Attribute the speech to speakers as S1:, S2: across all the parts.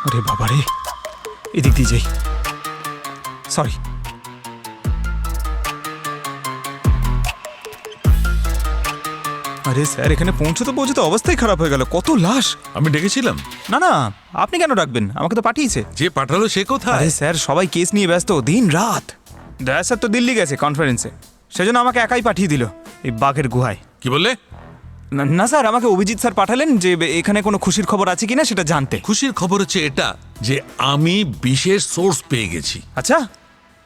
S1: ওরে বাবা রে, এদিক দিয়ে যাই। সরি। আরে স্যার, এখানে পৌঁছতে পৌঁছতে অবস্থাই খারাপ হয়ে গেল। কত লাশ!
S2: আমি ডেকেছিলাম।
S1: না না, আপনি কেন ডাকবেন? আমাকে তো পাঠিয়েছে।
S2: যে পাঠালো সে কোথায়?
S1: আরে স্যার, সবাই কেস নিয়ে ব্যস্ত দিন রাত। দয়া স্যার তো দিল্লি গেছে কনফারেন্সে, সেজন্য আমাকে একাই পাঠিয়ে দিল এই বাঘের গুহায়।
S2: কি বললে?
S1: না স্যার, আমাকে অভিজিৎ স্যার পাঠালেন যে এখানে কোনো খুশির খবর আছে কিনা সেটা জানতে।
S2: খুশির খবর হচ্ছে এটা যে আমি বিশেষ সোর্স পেয়ে গেছি।
S1: আচ্ছা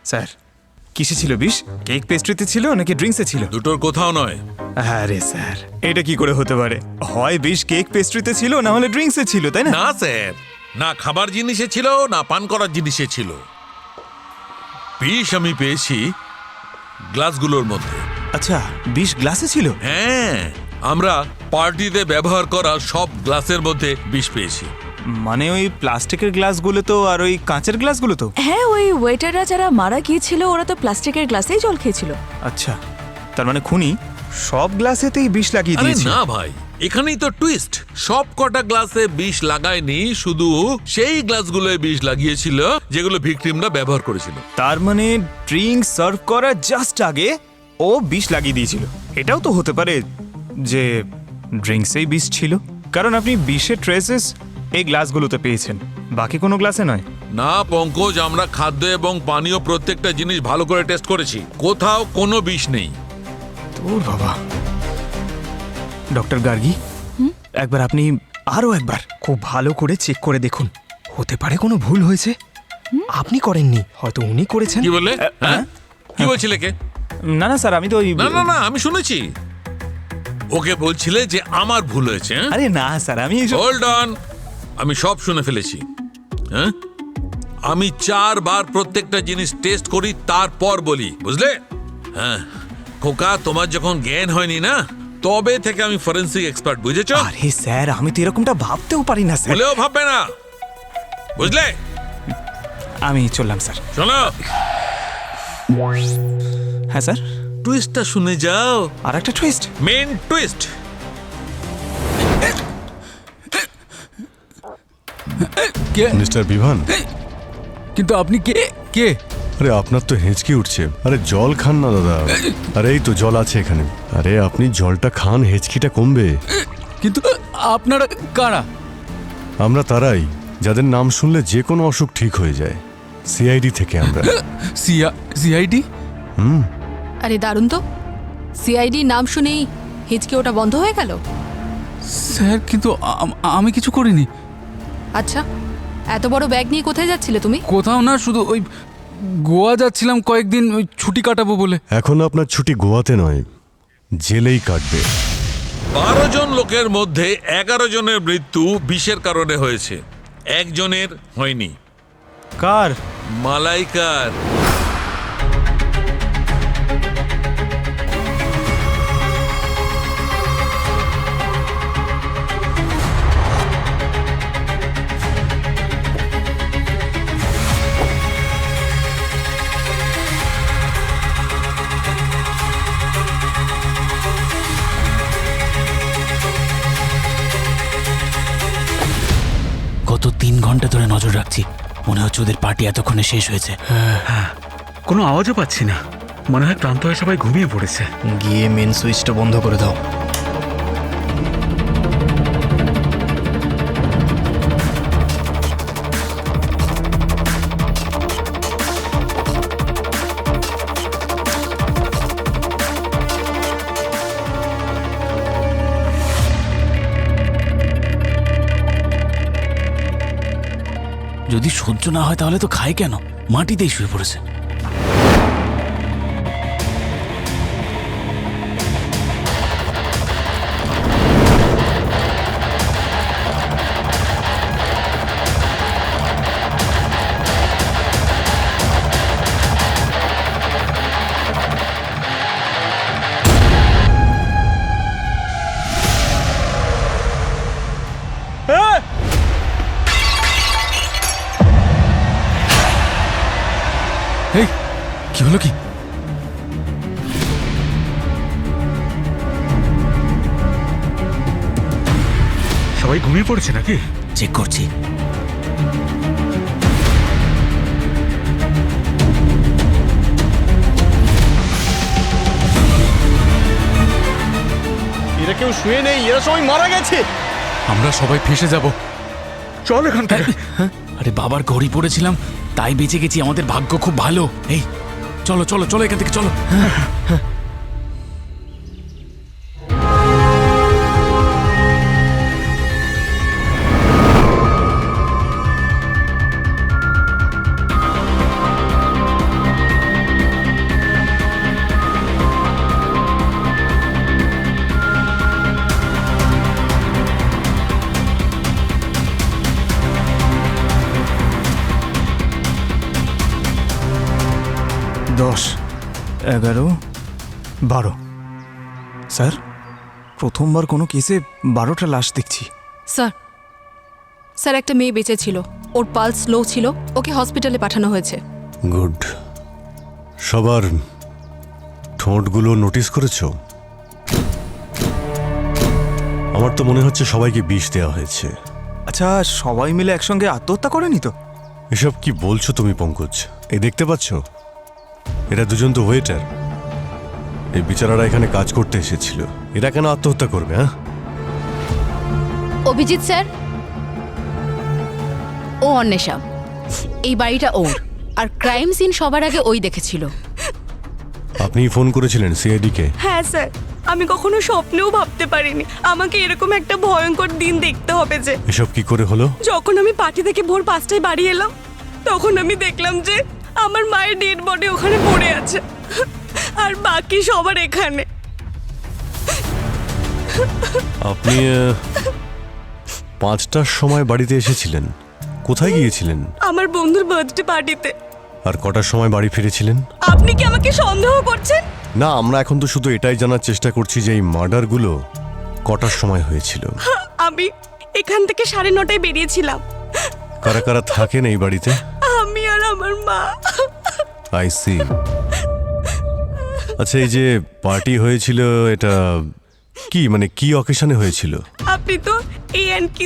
S1: স্যার, কিসে ছিল বিষ? কেক পেস্ট্রিতে ছিল নাকি ড্রিঙ্কসে ছিল?
S2: দুটোর কোথাও নয়।
S1: আরে স্যার, এটা কি করে হতে পারে? হয় বিষ কেক পেস্ট্রিতে ছিল, না হলে ড্রিঙ্কসে ছিল, তাই না?
S2: না স্যার, না খাবার জিনিসে ছিল না পান করার জিনিসে ছিল। বিষ আমি পেয়েছি গ্লাসগুলোর মধ্যে।
S1: আচ্ছা, বিষ গ্লাসে ছিল?
S2: হ্যাঁ, আমরা পার্টিতে ব্যবহার করা সব গ্লাসের মধ্যে বিষ পেয়েছি।
S1: মানে ওই প্লাস্টিকের গ্লাসগুলো তো, আর ওই কাঁচের গ্লাসগুলো তো?
S3: হ্যাঁ, ওই ওয়েটাররা যারা মারা গিয়েছিল ওরা তো প্লাস্টিকের গ্লাসেই জল খেয়েছিল।
S1: আচ্ছা, তার মানে খুনি সব গ্লাসেতেই বিষ লাগিয়ে
S2: আরে
S1: দিয়েছে?
S2: না ভাই, এখানেই তো টুইস্ট। সব কটা গ্লাসে বিষ লাগায়নি, শুধু সেই গ্লাসগুলোয় বিষ লাগিয়েছিল যেগুলো ভিকটিমরা ব্যবহার করেছিল।
S1: তার মানে ড্রিঙ্ক সার্ভ করার জাস্ট আগে ও বিষ লাগিয়ে দিয়েছিল। এটাও তো হতে পারে যে ড্রিঙ্কসেই বিষ ছিল, কারণ আপনি বিষের ট্রেসেস এই গ্লাসগুলোতে পেয়েছেন, বাকি কোনো গ্লাসে নয়।
S2: না পঙ্কজ, আমরা খাদ্য এবং পানীয় প্রত্যেকটা জিনিস ভালো করে টেস্ট করেছি, কোথাও কোনো বিষ নেই।
S1: তোর বাবা। ডক্টর গার্গী, একবার আপনি আরো একবার খুব ভালো করে চেক করে দেখুন, হতে পারে কোনো ভুল হয়েছে। আপনি করেননি, হয়তো উনি করেছেন।
S2: কি বললে? হ্যাঁ, কি বলছিলে কে?
S1: না না স্যার, আমি তো ওই
S2: না না না, আমি শুনেছি ওকে বলছিলে যে আমার ভুল হয়েছে।
S1: আরে না স্যার, আমি এইসব-
S2: হোল্ড অন, আমি সব শুনে ফেলেছি। হ্যাঁ, আমি 4 বার প্রত্যেকটা জিনিস টেস্ট করি, তারপর বলি, বুঝলে? হ্যাঁ খোকা, তোমার যখন জ্ঞান হয়নি না, তবে থেকে আমি ফরেন্সিক এক্সপার্ট, বুঝেছো?
S1: আরে স্যার, আমি তো এরকমটা ভাবতেও পারি না স্যার।
S2: বলেও ভাববে না, বুঝলে?
S1: আমি চললাম স্যার।
S2: শোনো,
S1: হ্যাঁ স্যার,
S2: টুইস্টটা শুনে যাও।
S1: আর একটা টুইস্ট?
S2: Main twist.
S4: কে?
S5: মিস্টার বিভান,
S4: কিন্তু আপনি কে? কে?
S5: আরে আপনার তো হেঁচকি উঠছে। আরে জল খান না দাদা। আরে এই তো জল আছে এখানে। আরে আপনি জলটা খান, হেঁচকিটা কমবে।
S4: কিন্তু আপনারা কারা?
S5: আমরা তারাই যাদের নাম শুনলে যে কোনো অসুখ ঠিক হয়ে যায়। সিআইডি থেকে আমরা।
S4: সিআইডি?
S6: আরে দারুণ তো, সিআইডি নাম শুনেই হিচকে ওটা বন্ধ হয়ে গেল।
S4: স্যার, কিন্তু আমি কিছু করিনি।
S6: আচ্ছা, এত বড় ব্যাগ নিয়ে কোথায় যাচ্ছিলে তুমি?
S4: কোথাও না, শুধু ওই গোয়া যাচ্ছিলাম কয়েকদিন, ওই ছুটি কাটাবো বলে।
S5: এখন আপনার ছুটি গোয়াতে নয়, জেলেই কাটবে।
S2: 12 জন লোকের মধ্যে 11 জনের মৃত্যু বিষের কারণে হয়েছে, একজনের হয়নি।
S1: কার?
S2: মালাইকার।
S7: গত 3 ঘন্টা ধরে নজর রাখছি, মনে হচ্ছে ওদের পার্টি এতক্ষণে শেষ হয়েছে।
S8: কোনো আওয়াজও পাচ্ছি না, মনে হয় ক্লান্ত হয়ে সবাই ঘুমিয়ে পড়েছে।
S7: গিয়ে মেন সুইচটা বন্ধ করে দাও। যদি সহ্য না হয় তাহলে তো খায় কেন? মাটিতেই শুয়ে পড়েছে।
S4: এই কি হলো? কি
S8: সবাই ঘুমিয়ে পড়েছে নাকি?
S7: চেক করছি।
S5: এরা কেউ শুয়ে নেই, এরা সবাই মারা গেছে।
S4: আমরা সবাই ফেসে যাব।
S8: চল এখান থেকে।
S7: আরে বাবার ঘড়ি পড়েছিলাম, তাই বেঁচে গেছি। আমাদের ভাগ্য খুব ভালো। এই চলো চলো চলো এখান থেকে চলো।
S1: দশ, 11, 12। স্যার, প্রথমবার কোনো কেসে 12টা লাশ দেখছি।
S6: স্যার, স্যার একটা মেয়ে বেঁচে ছিল, ওর পালস লো ছিল, ওকে হসপিটালে পাঠানো হয়েছে।
S5: গুড। সবার ঠোঁটগুলো নোটিস করেছো? আমার তো মনে হচ্ছে সবাইকে বিষ দেওয়া হয়েছে।
S1: আচ্ছা, সবাই মিলে একসঙ্গে আত্মহত্যা করেনি তো?
S5: এসব কি বলছো তুমি পঙ্কজ? এই দেখতে পাচ্ছ, এরা দুজন তো ওয়েটার। এই বিচারারা এখানে কাজ করতে এসেছিল, এরা কেন আত্মহত্যা করবে? হ্যাঁ,
S6: অভিজিৎ স্যার, ও অন্বেষা, এই বাড়িটা ওর, আর ক্রাইম সিন সবার আগে ওই দেখেছিল।
S5: আপনি ফোন করেছিলেন সিআইডি কে?
S3: হ্যাঁ স্যার, আমি কখনো স্বপ্নেও ভাবতে পারিনি আমাকে এরকম একটা ভয়ঙ্কর দিন দেখতে হবে। যে
S5: এসব কি করে হলো?
S3: যখন আমি পার্টি থেকে ভোর 5টায় বাড়ি এলাম, তখন আমি দেখলাম যে আমার মায়ের ডেড বডি ওখানে পড়ে আছে, আর বাকি সবার এখানে।
S5: আপনি 5টার সময় বাড়িতে এসেছিলেন, কোথায় গিয়েছিলেন?
S3: আমার বন্ধুর বার্থডে পার্টিতে।
S5: আর কটার সময় বাড়ি ফিরেছিলেন?
S3: আপনি কি আমাকে সন্দেহ করছেন?
S5: না, আমরা এখন তো শুধু এটাই জানার চেষ্টা করছি যে এই মার্ডারগুলো কটার সময় হয়েছিল।
S3: আমি এখান থেকে 9:30টায় বেরিয়েছিলাম।
S5: কারা কারা থাকেন এই বাড়িতে?
S3: আমি আর আমার মা।
S5: I see. আচ্ছা, এই যে পার্টি হয়েছিল, এটা কি মানে কি অকেশনে হয়েছিল?
S3: আপনি তো A&Q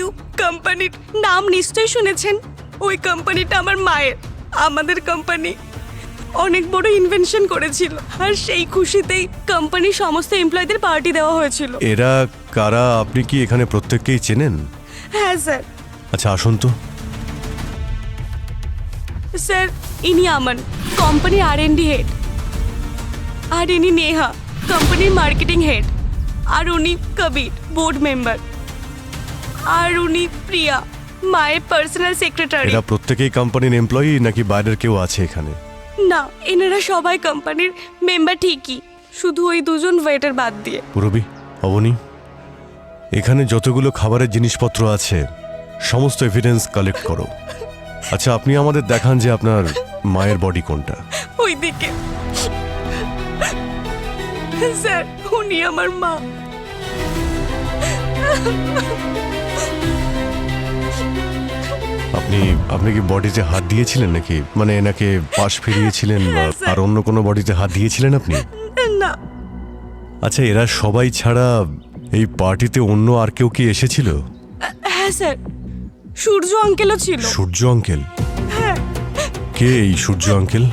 S3: কোম্পানির নাম নিশ্চয়ই শুনেছেন। ওই কোম্পানিটা আমার মায়ের। আমাদের কোম্পানি অনেক বড় ইনভেনশন করেছিল, আর সেই খুশিতেই কোম্পানির সমস্ত এমপ্লয়ীদের পার্টি দেওয়া হয়েছিল।
S5: এরা কারা? আপনি কি এখানে প্রত্যেককেই চেনেন?
S3: হ্যাঁ স্যার।
S5: আচ্ছা, আসুন তো।
S3: স্যার, ইনি আমান, কোম্পানির R&D হেড, আর ইনি নেহা, কোম্পানির মার্কেটিং হেড, আর উনি কবির, বোর্ড মেম্বার, আর উনি প্রিয়া, মায়ের পার্সোনাল সেক্রেটারি।
S5: এরা প্রত্যেকেই কোম্পানির এমপ্লয়ি নাকি বাইরের কেউ আছে এখানে?
S3: না, এনারা সবাই কোম্পানির মেম্বার ঠিকই, শুধু ওই দুজন ওয়েটার বাদ দিয়ে।
S5: পুরবি, অবনী, এখানে যতগুলো খাবারের জিনিসপত্র আছে সমস্ত এভিডেন্স কালেক্ট করো। আচ্ছা, আপনি আমাদের দেখান যে আপনার মায়ের বডি কোনটা।
S3: ওইদিকে। স্যার, উনি আমার মা।
S5: আপনি আপনি কি বডিতে হাত দিয়েছিলেন নাকি, মানে এনাকে পাশ ফিরিয়েছিলেন
S3: হ্যাঁ, স্যার।
S5: আর অন্য কোনো বডিতে হাত দিয়েছিলেন আপনি?
S3: না।
S5: আচ্ছা, এরা সবাই ছাড়া এই পার্টিতে অন্য আর কেউ কি এসেছিল?
S3: হ্যাঁ স্যার, সূর্য আঙ্কেলও ছিল।
S5: সূর্য আঙ্কেল?
S3: হ্যাঁ,
S5: কে এই সূর্য আঙ্কেল?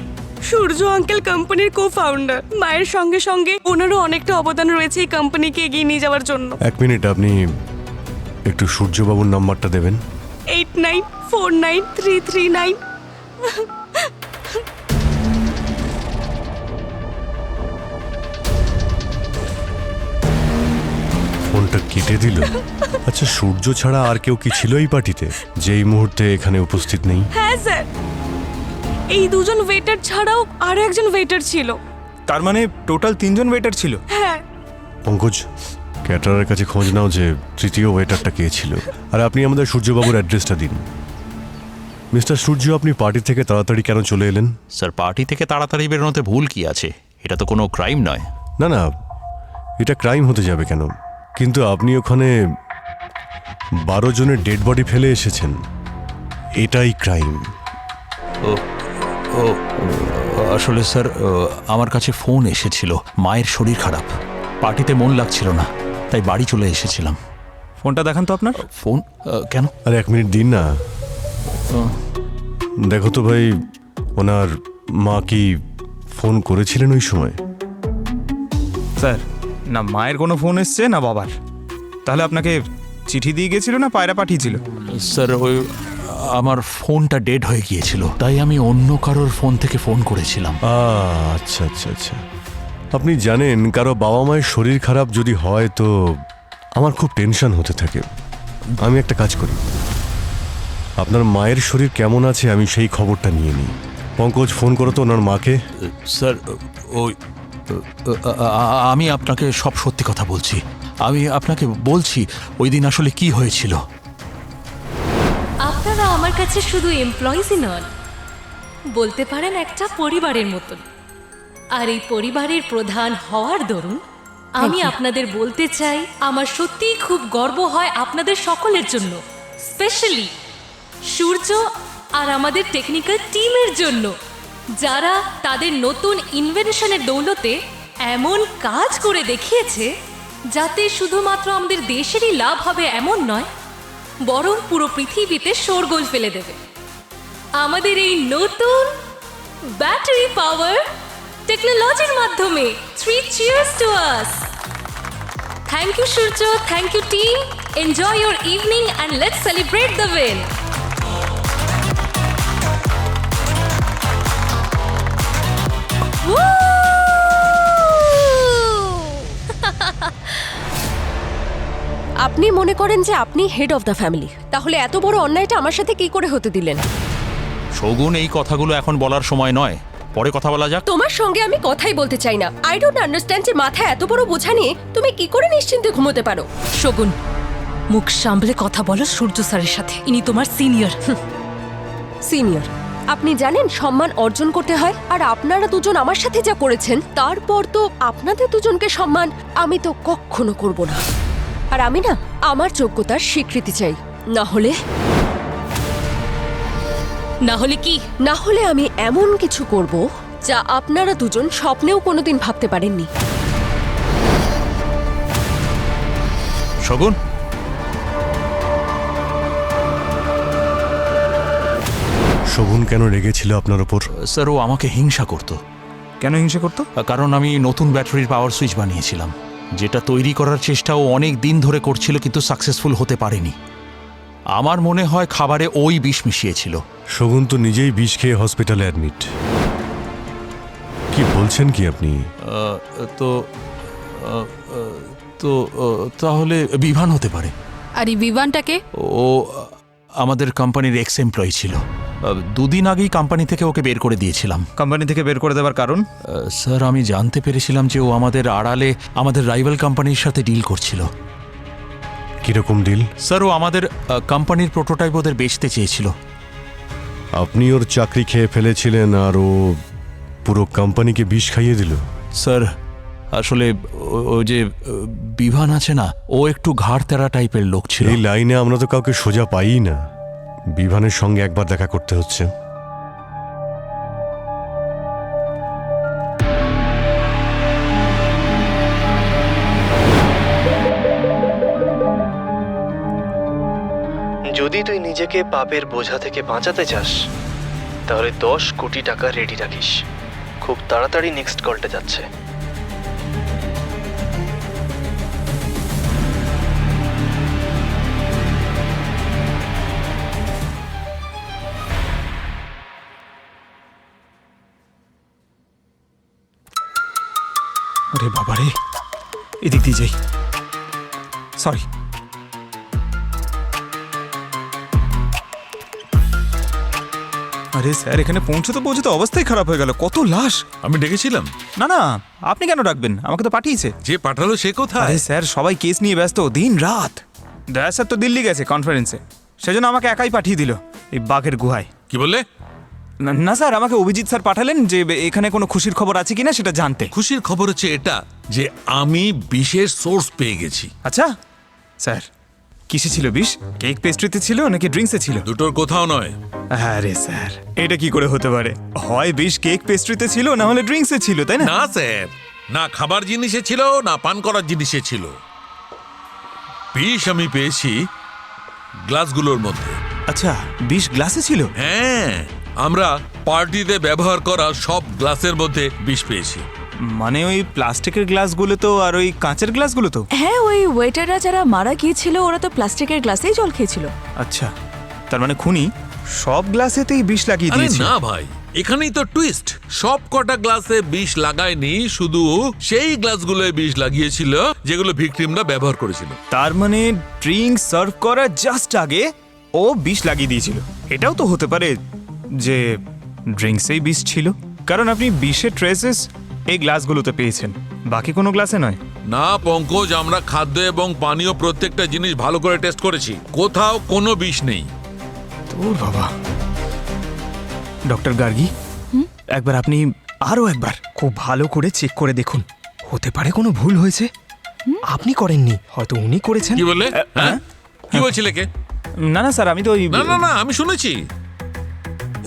S3: সূর্য আঙ্কেল কোম্পানির কো ফাউন্ডার। মায়ের সঙ্গে সঙ্গে ওনারও অনেকটা অবদান রয়েছে এই কোম্পানিকে এগিয়ে নিয়ে যাওয়ার জন্য।
S5: এক মিনিট, আপনি একটু সূর্যবাবুর নাম্বারটা দেবেন?
S3: 89493339।
S5: ফোনটা কেটে দিল। আচ্ছা, সূর্য ছাড়া আর কেউ কি ছিল এই পার্টিতে যে এই মুহূর্তে এখানে উপস্থিত নেই?
S3: হ্যাঁ স্যার, এই দুজন ওয়েটার ছাড়াও আরো একজন ওয়েটার ছিল।
S1: তার মানে টোটাল 3জন ওয়েটার ছিল।
S3: হ্যাঁ।
S5: পঙ্কজ, ক্যাটারের কাছে খোঁজ নাও যে তৃতীয় ওয়েটারটা কে ছিল, আর আপনি আমাদের সূর্যবাবুর অ্যাড্রেসটা দিন। মিস্টার সূর্য, আপনি পার্টি থেকে তাড়াতাড়ি কেন চলে এলেন?
S9: স্যার, পার্টি থেকে তাড়াতাড়ি বেরোনোতে ভুল কি আছে? এটা তো কোনো ক্রাইম নয়।
S5: না না, এটা ক্রাইম হতে যাবে কেন? কিন্তু আপনি ওখানে 12 জনের ডেড বডি ফেলে এসেছেন, এটাই ক্রাইম।
S9: ও আসলে স্যার, আমার কাছে ফোন এসেছিল, মায়ের শরীর খারাপ, পার্টিতে মন লাগছিল না, তাই বাড়ি চলে এসেছিলাম।
S1: ফোনটা দেখান তো আপনার।
S9: ফোন কেন?
S5: আরে 1 মিনিট দিন না। দেখো তো ভাই, ওনার মা কি ফোন করেছিলেন ওই সময়?
S1: স্যার, না মায়ের কোনো ফোন এসছে না বাবার। তাহলে আপনাকে চিঠি দিয়ে গেছিল না পায়রা পাঠিয়েছিল?
S9: স্যার ওই আমার ফোনটা ডেড হয়ে গিয়েছিল, তাই আমি অন্য কারোর ফোন থেকে ফোন করেছিলাম।
S5: আচ্ছা আচ্ছা আচ্ছা। আপনি জানেন কারো বাবা মায়ের শরীর খারাপ যদি হয় তো আমার খুব টেনশন হতে থাকে। আমি একটা কাজ করি, আপনার মায়ের শরীর কেমন আছে আমি সেই খবরটা নিয়ে নিই। পঙ্কজ, ফোন করো তো ওনার মাকে।
S9: স্যার ওই আমি আপনাকে সব সত্যি কথা বলছি। আমি আপনাকে বলছি ওই দিন আসলে কি হয়েছিল।
S10: আপনারা আমার কাছে শুধু এমপ্লয়িজই নন, বলতে পারেন একটা পরিবারের মতন। আর এই পরিবারের প্রধান হওয়ার দরুন আমি আপনাদের বলতে চাই, আমার সত্যিই খুব গর্ব হয় আপনাদের সকলের জন্য, স্পেশালি সূর্য আর আমাদের টেকনিক্যাল টিমের জন্য, যারা তাদের নতুন ইনভেনশনের দৌলতে এমন কাজ করে দেখিয়েছে যাতে শুধুমাত্র আমাদের দেশেরই লাভ হবে এমন নয়, বরং পুরো পৃথিবীতে শোরগোল ফেলে দেবে। আমাদের এই নতুন ব্যাটারি পাওয়ার টেকনোলজির মাধ্যমে 3 cheers to us! Thank you Surya, thank you team. Enjoy your evening and let's celebrate the win. Woo!
S3: আপনি মনে করেন যে আপনি হেড অফ দ্য ফ্যামিলি, তাহলে এত বড় অন্যায়টা আমার সাথে কি করে হতে দিলেন?
S9: শগুন, এই কথাগুলো এখন বলার সময় নয়, পরে কথা বলা যাক।
S3: তোমার সঙ্গে আমি কথাই বলতে চাই না। আই ডোন্ট আন্ডারস্ট্যান্ড যে মাথায় এত বড় বোঝা নিয়ে তুমি কি করে নিশ্চিন্তে ঘুমোতে পারো।
S10: শগুন, মুখ সামলে কথা বলো সূর্য স্যারের সাথে, ইনি তোমার সিনিয়র।
S3: সিনিয়র? আপনি জানেন সম্মান অর্জন করতে হয়, আর আপনারা দুজন আমার সাথে যা করেছেন তারপর তো আপনাদের দুজনকে সম্মান আমি তো কখনো করব না। আর আমি না আমার যোগ্যতার স্বীকৃতি চাই, না হলে
S10: কি?
S3: না হলে আমি এমন কিছু করব যা আপনারা দুজন স্বপ্নেও কোনোদিন ভাবতে পারেননি।
S9: শগুন,
S5: শগুন কেন রেগেছিল আপনার ওপর?
S9: স্যার ও আমাকে হিংসা করত।
S1: কেন হিংসা করতো?
S9: কারণ আমি নতুন ব্যাটারির পাওয়ার সুইচ বানিয়েছিলাম, যেটা তৈরি করার চেষ্টা ও অনেক দিন ধরে করছিল কিন্তু সাকসেসফুল হতে পারেনি। আমার মনে হয় খাবারে ওই বিষ মিশিয়েছিল।
S5: শগুন তো নিজেই বিষ খেয়ে হসপিটালে অ্যাডমিট। কি বলছেন কি আপনি?
S9: তো তো তাহলে বিভান হতে পারে।
S6: আর এই বিমানটাকে?
S9: ও আমাদের কোম্পানির এক্স এমপ্লয়ি ছিল। 2 দিন আগেই কোম্পানি থেকে ওকে বের করে দিয়েছিলাম।
S1: কোম্পানি থেকে বের করে দেওয়ার কারণ?
S9: স্যার আমি জানতে পেরেছিলাম যে ও আমাদের আড়ালে আমাদের রাইভাল কোম্পানির সাথে ডিল করছিল।
S5: কিরকম ডিল?
S9: স্যার ও আমাদের কোম্পানির প্রোটোটাইপ ওদের বেচতে চেয়েছিল।
S5: আপনি ওর চাকরি খেয়ে ফেলেছিলেন আর ও পুরো কোম্পানিকে বিষ খাইয়ে দিল?
S9: স্যার আসলে ও যে বিভান আছে না, ও একটু ঘাড় তেরা টাইপের লোক ছিল।
S5: এই লাইনে আমরা তো কাউকে সোজা পাই না। বিভানের সঙ্গে একবার দেখা করতে হচ্ছে।
S11: যদি তুই নিজেকে পাপের বোঝা থেকে বাঁচাতে চাস তাহলে 10 কোটি টাকা রেডি রাখিস। খুব তাড়াতাড়ি নেক্সট কলটা যাচ্ছে।
S1: আরে বাবারে, এদিক দিয়ে যাই। সরি। আরে স্যার, এখানে পৌঁছতে অবস্থাই খারাপ হয়ে গেল। কত লাশ!
S2: আমি ডেকেছিলাম।
S1: না না, আপনি কেন ডাকবেন? আমাকে তো পাঠিয়েছে।
S2: যে পাঠালো সে কোথায়?
S1: আরে স্যার, সবাই কেস নিয়ে ব্যস্ত দিন রাত। দয়া স্যার তো দিল্লি গেছে কনফারেন্সে, সেজন্য আমাকে একাই পাঠিয়ে দিল এই বাঘের গুহায়।
S2: কি বললে?
S1: না স্যার, আমাকে অভিজিৎ স্যার পাঠালেন যে এখানে কোনো খুশির খবর আছে কিনা সেটা জানতে।
S2: খুশির খবর হচ্ছে এটা যে আমি বিশেষ সোর্স পেয়ে গেছি।
S1: আচ্ছা স্যার, কিসে ছিল বিষ? কেক পেস্ট্রিতে ছিল নাকি ড্রিঙ্কসে ছিল?
S2: দুটোর কোথাও নয়।
S1: আরে স্যার, এটা কি করে হতে পারে? হয় বিষ কেক পেস্ট্রিতে ছিল, না হলে ড্রিঙ্কসে ছিল, তাই না?
S2: না স্যার, না খাবার জিনিসে ছিল না পান করার জিনিসে ছিল। বিষ আমি পেয়েছি গ্লাসগুলোর মধ্যে।
S1: আচ্ছা, বিষ গ্লাসে ছিল?
S2: হ্যাঁ, আমরা পার্টিতে ব্যবহার করা সব গ্লাসের মধ্যে বিষ পেয়েছি।
S1: মানে ওই প্লাস্টিকের গ্লাসগুলো তো আর ওই কাঁচের গ্লাসগুলো তো?
S3: হ্যাঁ, ওই ওয়েটাররা যারা মারা গিয়েছিল ওরা তো প্লাস্টিকের গ্লাসেই জল খেয়েছিল।
S1: আচ্ছা, তার মানে খুনি সব গ্লাসেতেই বিষ লাগিয়ে
S2: আরে
S1: দিয়েছে।
S2: না ভাই, এখানেই তো টুইস্ট। সব কটা গ্লাসে বিষ লাগায়নি, শুধু সেই গ্লাসগুলোয় বিষ লাগিয়েছিল যেগুলো ভিকটিমরা ব্যবহার করেছিল।
S1: তার মানে ড্রিঙ্ক সার্ভ করার জাস্ট আগে ও বিষ লাগিয়ে দিয়েছিল। এটাও তো হতে পারে যে ড্রিঙ্কসেই বিষ ছিল, কারণ আপনি বিষের ট্রেসেস এই গ্লাসগুলোতে পেয়েছেন, বাকি কোনো গ্লাসে নয়।
S2: না পঙ্কজ, আমরা খাদ্য এবং পানীয় প্রত্যেকটা জিনিস ভালো করে টেস্ট করেছি, কোথাও কোনো বিষ নেই।
S1: তোর বাবা। ডক্টর গার্গী, একবার আপনি আরও একবার খুব ভালো করে চেক করে দেখুন, হতে পারে কোনো ভুল হয়েছে।
S11: আপনি করেননি, হয়তো উনি করেছেন।
S2: কি বললে? হ্যাঁ, কি বলছিলে কে?
S1: না না স্যার, আমি তো ওই
S2: না না না, আমি শুনেছি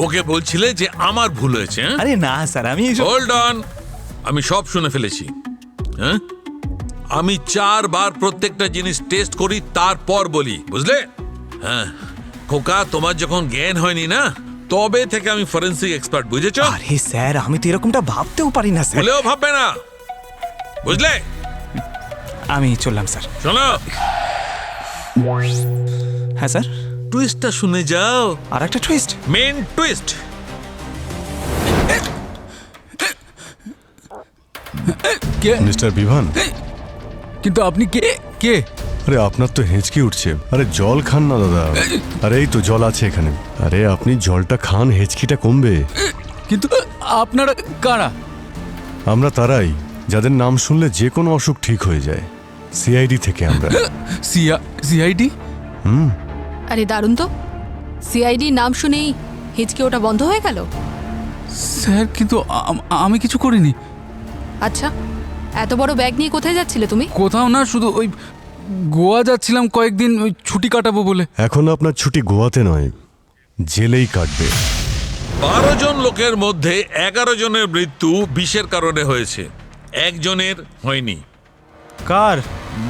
S2: ওকে বলছিলে যে আমার ভুল হয়েছে।
S1: আরে না স্যার, আমি
S2: হোল্ড অন, আমি সব শুনে ফেলেছি। হ্যাঁ, আমি 4 বার প্রত্যেকটা জিনিস টেস্ট করি তারপর বলি, বুঝলে? হ্যাঁ খোকা, তোমার যখন জ্ঞান হয়নি না, তবে থেকে আমি ফরেন্সিক এক্সপার্ট, বুঝেছো?
S1: আরে স্যার, আমি তো এরকমটা ভাবতেও পারি না স্যার।
S2: বলেও ভাববে না, বুঝলে?
S1: আমি চললাম স্যার।
S2: শোনো,
S1: হ্যাঁ স্যার।
S2: টুইস্টটা শুনে যাও।
S1: আর একটা টুইস্ট,
S2: মেন টুইস্ট।
S4: কে?
S5: মিস্টার বিভান,
S4: কিন্তু আপনি কে কে?
S5: আরে আপনার তো হেঁচকি উঠছে। আরে জল খান না দাদা। আরে এই তো জল আছে এখানে। আরে আপনি জলটা খান, হেঁচকিটা কমবে।
S4: কিন্তু আপনারা কারা?
S5: আমরা তারাই যাদের নাম শুনলে যে কোনো অসুখ ঠিক হয়ে যায়। সিআইডি থেকে আমরা।
S4: সিআইডি?
S6: আরে দারুণ তো, সিআইডি নাম শুনেই হিচকে ওটা বন্ধ হয়ে গেল।
S4: স্যার কিন্তু আমি কিছু করিনি।
S6: আচ্ছা, এত বড় ব্যাগ নিয়ে কোথায় যাচ্ছিলে তুমি?
S4: কোথাও না, শুধু ওই গোয়া যাচ্ছিলাম কয়েকদিন ওই ছুটি কাটাবো বলে।
S5: এখন আপনার ছুটি গোয়াতে নয়, জেলেই কাটবে।
S2: 12 জন লোকের মধ্যে 11 জনের মৃত্যু বিষের কারণে হয়েছে, একজনের হয়নি।
S1: কার?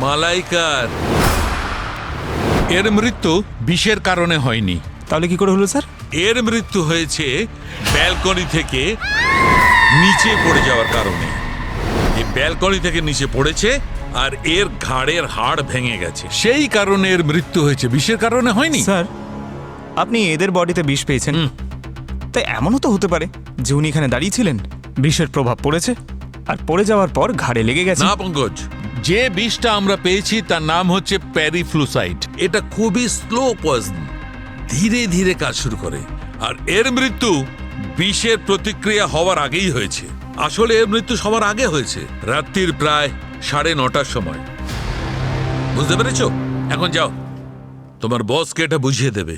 S2: মালাইকার।
S9: এর মৃত্যু বিষের কারণে হয়নি।
S1: তাহলে কি করে হলো স্যার?
S2: এর মৃত্যু হয়েছে ব্যালকনি থেকে নিচে পড়ে যাওয়ার কারণে। এই ব্যালকনি থেকে নিচে পড়েছে আর এর ঘাড়ের হাড় ভেঙে গেছে, সেই কারণে এর মৃত্যু হয়েছে, বিষের কারণে হয়নি।
S1: স্যার, আপনি এদের বডিতে বিষ পেয়েছেন, তাই এমনও তো হতে পারে যে উনি এখানে দাঁড়িয়ে ছিলেন, বিষের প্রভাব পড়েছে আর পড়ে যাওয়ার পর ঘাড়ে লেগে গেছে।
S2: না পঙ্কজ, যে বিষটা আমরা পেয়েছি তার নাম হচ্ছে প্যারিফ্লুসাইড। এটা খুবই স্লো পয়জন, ধীরে ধীরে কাজ শুরু করে। আর এর মৃত্যু বিষের প্রতিক্রিয়া হওয়ার আগেই হয়েছে। আসলে এর মৃত্যু সবার আগে হয়েছে, রাত্রির প্রায় 9:30টার সময়। বুঝতে পেরেছো? এখন যাও, তোমার বসকে এটা বুঝিয়ে দেবে।